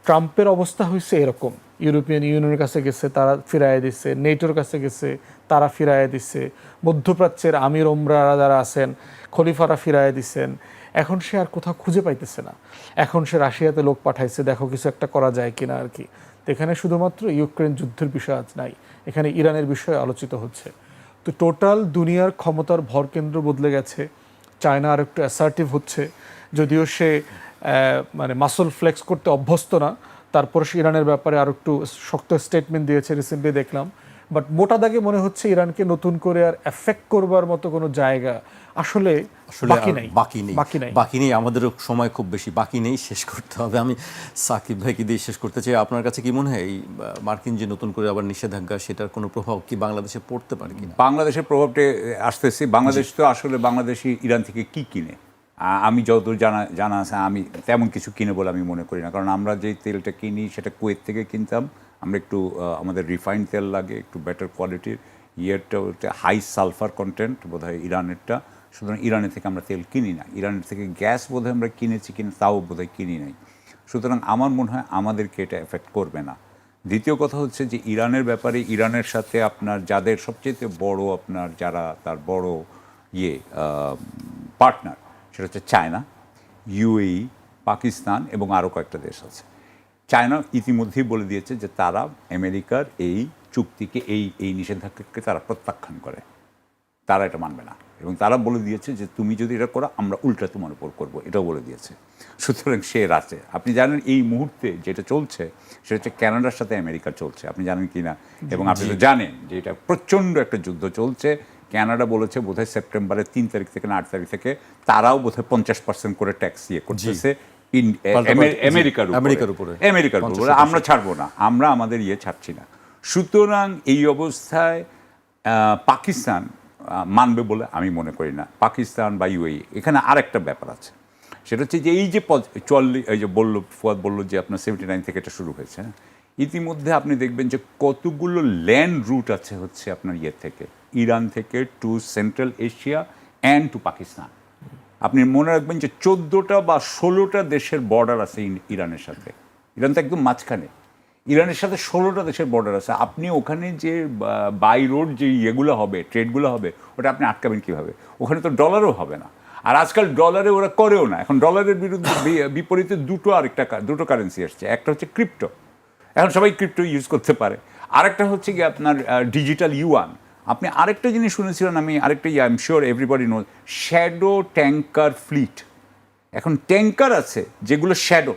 ট্রাম্পের অবস্থা হয়েছে এরকম, ইউরোপিয়ান ইউনিয়নের কাছে গেছে, তারা ফিরাইয়ে দিচ্ছে, নেটোর কাছে গেছে, তারা ফিরাইয়ে দিচ্ছে, মধ্যপ্রাচ্যের আমির ওমরারা যারা আছেন খলিফারা ফিরাইয়ে দিচ্ছেন। এখন সে আর কোথাও খুঁজে পাইতেছে না, এখন সে রাশিয়াতে লোক পাঠাইছে, দেখো কিছু একটা করা যায় কিনা আর কি। তো এখানে শুধুমাত্র ইউক্রেন যুদ্ধের বিষয় আজ নাই, এখানে ইরানের বিষয়ে আলোচিত হচ্ছে। তো টোটাল দুনিয়ার ক্ষমতার ভরকেন্দ্র বদলে গেছে। চায়না আর একটু অ্যাসার্টিভ হচ্ছে, যদিও সে মানে মাসল ফ্লেক্স করতে অভ্যস্ত না, তারপর সে ইরানের ব্যাপারে আর একটু শক্ত স্টেটমেন্ট দিয়েছে রিসেন্টলি দেখলাম। বাট মোটা দাগে মনে হচ্ছে ইরানকে নতুন করে আর এফেক্ট করবার মতো কোনো জায়গা আসলে বাকি নেই। আমাদেরও সময় খুব বেশি বাকি নেই, শেষ করতে হবে। আমি সাকিব ভাইকে দিয়ে শেষ করতে চাই। আপনার কাছে কি মনে হয় এই মার্কিন যে নতুন করে আবার নিষেধাজ্ঞা, সেটার কোনো প্রভাব কি বাংলাদেশে পড়তে পারে কিনা? বাংলাদেশের প্রভাবটা আসতেছে। বাংলাদেশ তো আসলে বাংলাদেশি ইরান থেকে কি কিনে, আমি যতদূর জানা আছে আমি তেমন কিছু কিনে বলে আমি মনে করি না। কারণ আমরা যে তেলটা কিনি সেটা কুয়েত থেকে কিনতাম, আমরা একটু আমাদের রিফাইন্ড তেল লাগে, একটু বেটার কোয়ালিটির। ইয়েরটা হাই সালফার কন্টেন্ট বোধহয় ইরানেরটা, সুতরাং ইরানের থেকে আমরা তেল কিনি না। ইরানের থেকে গ্যাস বোধহয় আমরা কিনেছি কিনা তাও বোধহয় কিনি নাই। সুতরাং আমার মনে হয় আমাদেরকে এটা এফেক্ট করবে না। দ্বিতীয় কথা হচ্ছে যে ইরানের ব্যাপারে, ইরানের সাথে আপনার যাদের সবচেয়ে বড় আপনার যারা তার বড় পার্টনার, সেটা হচ্ছে চায়না, ইউএই, পাকিস্তান এবং আরও কয়েকটা দেশ আছে। চায়না ইতিমধ্যেই বলে দিয়েছে যে তারা আমেরিকার এই চুক্তিকে, এই নিষেধাজ্ঞাকে তারা প্রত্যাখ্যান করে, তারা এটা মানবে না। এবং তারা বলে দিয়েছে যে তুমি যদি এটা করো আমরা উল্টা তোমার উপর করবো, এটাও বলে দিয়েছে। সুতরাং সে আছে। আপনি জানেন এই মুহূর্তে যেটা চলছে সেটা হচ্ছে ক্যানাডার সাথে আমেরিকা চলছে, আপনি জানেন কি না? এবং আপনি তো জানেন যে এটা প্রচণ্ড একটা যুদ্ধ চলছে। ক্যানাডা বলেছে বোধহয় সেপ্টেম্বরের 3 তারিখ থেকে না 8 তারিখ থেকে তারাও বোধহয় 50% করে ট্যাক্স করতেছে আমেরিকার উপরে। আমরা ছাড়বো না, আমরা আমাদের ছাড়ছি না। সুতরাং এই অবস্থায় পাকিস্তান মানবে বলে আমি মনে করি না। পাকিস্তান বা ইউএই, এখানে আরেকটা ব্যাপার আছে, সেটা হচ্ছে যে এই যে 40, এই যে ফুয়াদ বললো যে আপনার 79 থেকে এটা শুরু হয়েছে, ইতিমধ্যে আপনি দেখবেন যে কতগুলো ল্যান্ড রুট আছে হচ্ছে আপনার থেকে ইরান থেকে to Central Asia and to Pakistan. আপনি মনে রাখবেন যে 14টা বা 16টা দেশের বর্ডার আছে ইরানের সাথে। ইরান তো একদম মাঝখানে, ইরানের সাথে 16টা দেশের বর্ডার আছে। আপনি ওখানে যে বাই রোড যে ইয়েগুলো হবে, ট্রেডগুলো হবে, ওটা আপনি আটকাবেন কীভাবে? ওখানে তো ডলারও হবে না। আর আজকাল ডলারে ওরা করেও না। এখন ডলারের বিপরীতে দুটো কারেন্সি আসছে। একটা হচ্ছে ক্রিপ্টো, এখন সবাই ক্রিপ্টো ইউজ করতে পারে। আরেকটা হচ্ছে কি আপনার ডিজিটাল ইউয়ান। আপনি আরেকটা জিনিস শুনেছিলেন, আমি আরেকটা I am sure everybody knows, shadow tanker fleet. এখন ট্যাঙ্কার আছে যেগুলো শ্যাডো,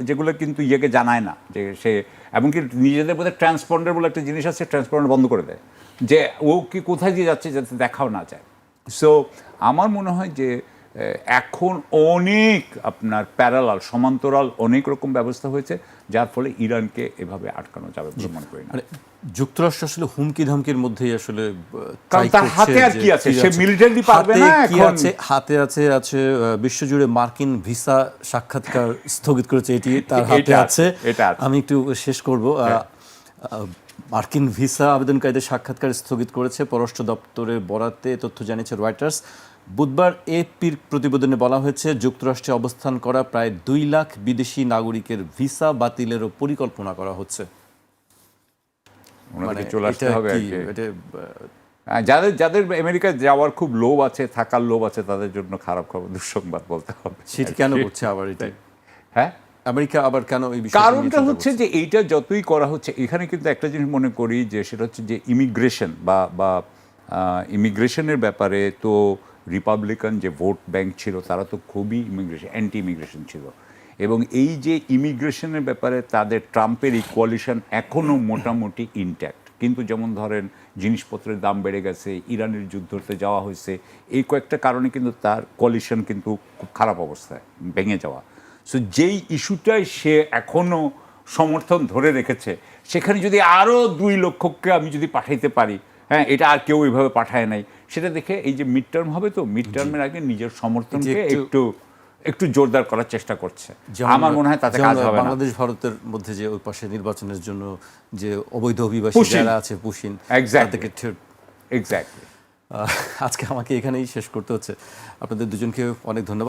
যেগুলো কিন্তু জানায় না যে সে, এমনকি নিজেদের বোধহয় ট্রান্সপন্ডার বলে একটা জিনিস আছে, ট্রান্সপন্ডার বন্ধ করে দেয় যে ও কি কোথায় দিয়ে যাচ্ছে যাতে দেখাও না যায়। সো আমার মনে হয় যে এখন অনেক আপনার প্যারালাল, সমান্তরাল অনেক রকম ব্যবস্থা হয়েছে, যার ফলে ইরানকে এভাবে আটকানো যাবে বলে মনে করি না। যুক্তরাষ্ট্র আসলে হুমকি ধামকির মধ্যেই আসলে, তার হাতে আর কি আছে, সে মিলিটারি পারবে না। এখন হাতে আছে বিশ্বজুড়ে মার্কিন ভিসা সাক্ষাৎকার স্থগিত করেছে, এটি তার হাতে আছে। আমি একটু শেষ করব। মার্কিন ভিসা আবেদনকারীদের সাক্ষাৎকার স্থগিত করেছে পররাষ্ট্র দপ্তরের বরাতে তথ্য জানিয়েছে রয়টার্স। বুধবার এপির প্রতিবেদনে বলা হয়েছে যুক্তরাষ্ট্রে অবস্থান করা প্রায় 2 লাখ বিদেশি নাগরিকের ভিসা বাতিলেরও পরিকল্পনা করা হচ্ছে। যাদের আমেরিকায় যাওয়ার খুব লোভ আছে, থাকার লোভ আছে, তাদের জন্য খারাপ খবর, দুঃসংবাদ বলতে হবে। সেটা কেন করছে আবার এটা? হ্যাঁ, আমেরিকা আবার কেন এই বিষয়ে? কারণটা হচ্ছে যে এইটা যতই করা হচ্ছে, এখানে কিন্তু একটা জিনিস মনে করি যে সেটা হচ্ছে যে ইমিগ্রেশন বা ইমিগ্রেশনের ব্যাপারে তো রিপাবলিকান যে ভোট ব্যাংক ছিল তারা তো খুবই অ্যান্টি ইমিগ্রেশন ছিল। এবং এই যে ইমিগ্রেশনের ব্যাপারে তাদের ট্রাম্পের এই কোয়ালিশন এখনও মোটামুটি ইনট্যাক্ট। কিন্তু যেমন ধরেন জিনিসপত্রের দাম বেড়ে গেছে, ইরানের যুদ্ধতে যাওয়া হয়েছে, এই কয়েকটা কারণে কিন্তু তার কোয়ালিশন কিন্তু খুব খারাপ অবস্থায় ভেঙে যাওয়া। সো যেই ইস্যুটাই সে এখনও সমর্থন ধরে রেখেছে, সেখানে যদি আরও 2 লক্ষকে আমি যদি পাঠাইতে পারি, হ্যাঁ, এটা আর কেউ এইভাবে পাঠায় নাই, সেটা দেখে এই যে মিড টার্ম হবে, তো মিড টার্মের আগে নিজের সমর্থনকে একটু জোরদার করার চেষ্টা করছে। আমার মনে হয় তাতে কাজ হবে না। বাংলাদেশ ভারতের মধ্যে যে ওই পাশে নির্বাচনের জন্য যে অবৈধ অভিবাসী যারা আছে পুশিন, তাদেরকে এক্স্যাক্টলি। আজকে আমাকে এখানেই শেষ করতে হচ্ছে। আপনাদের দুজনকে অনেক ধন্যবাদ।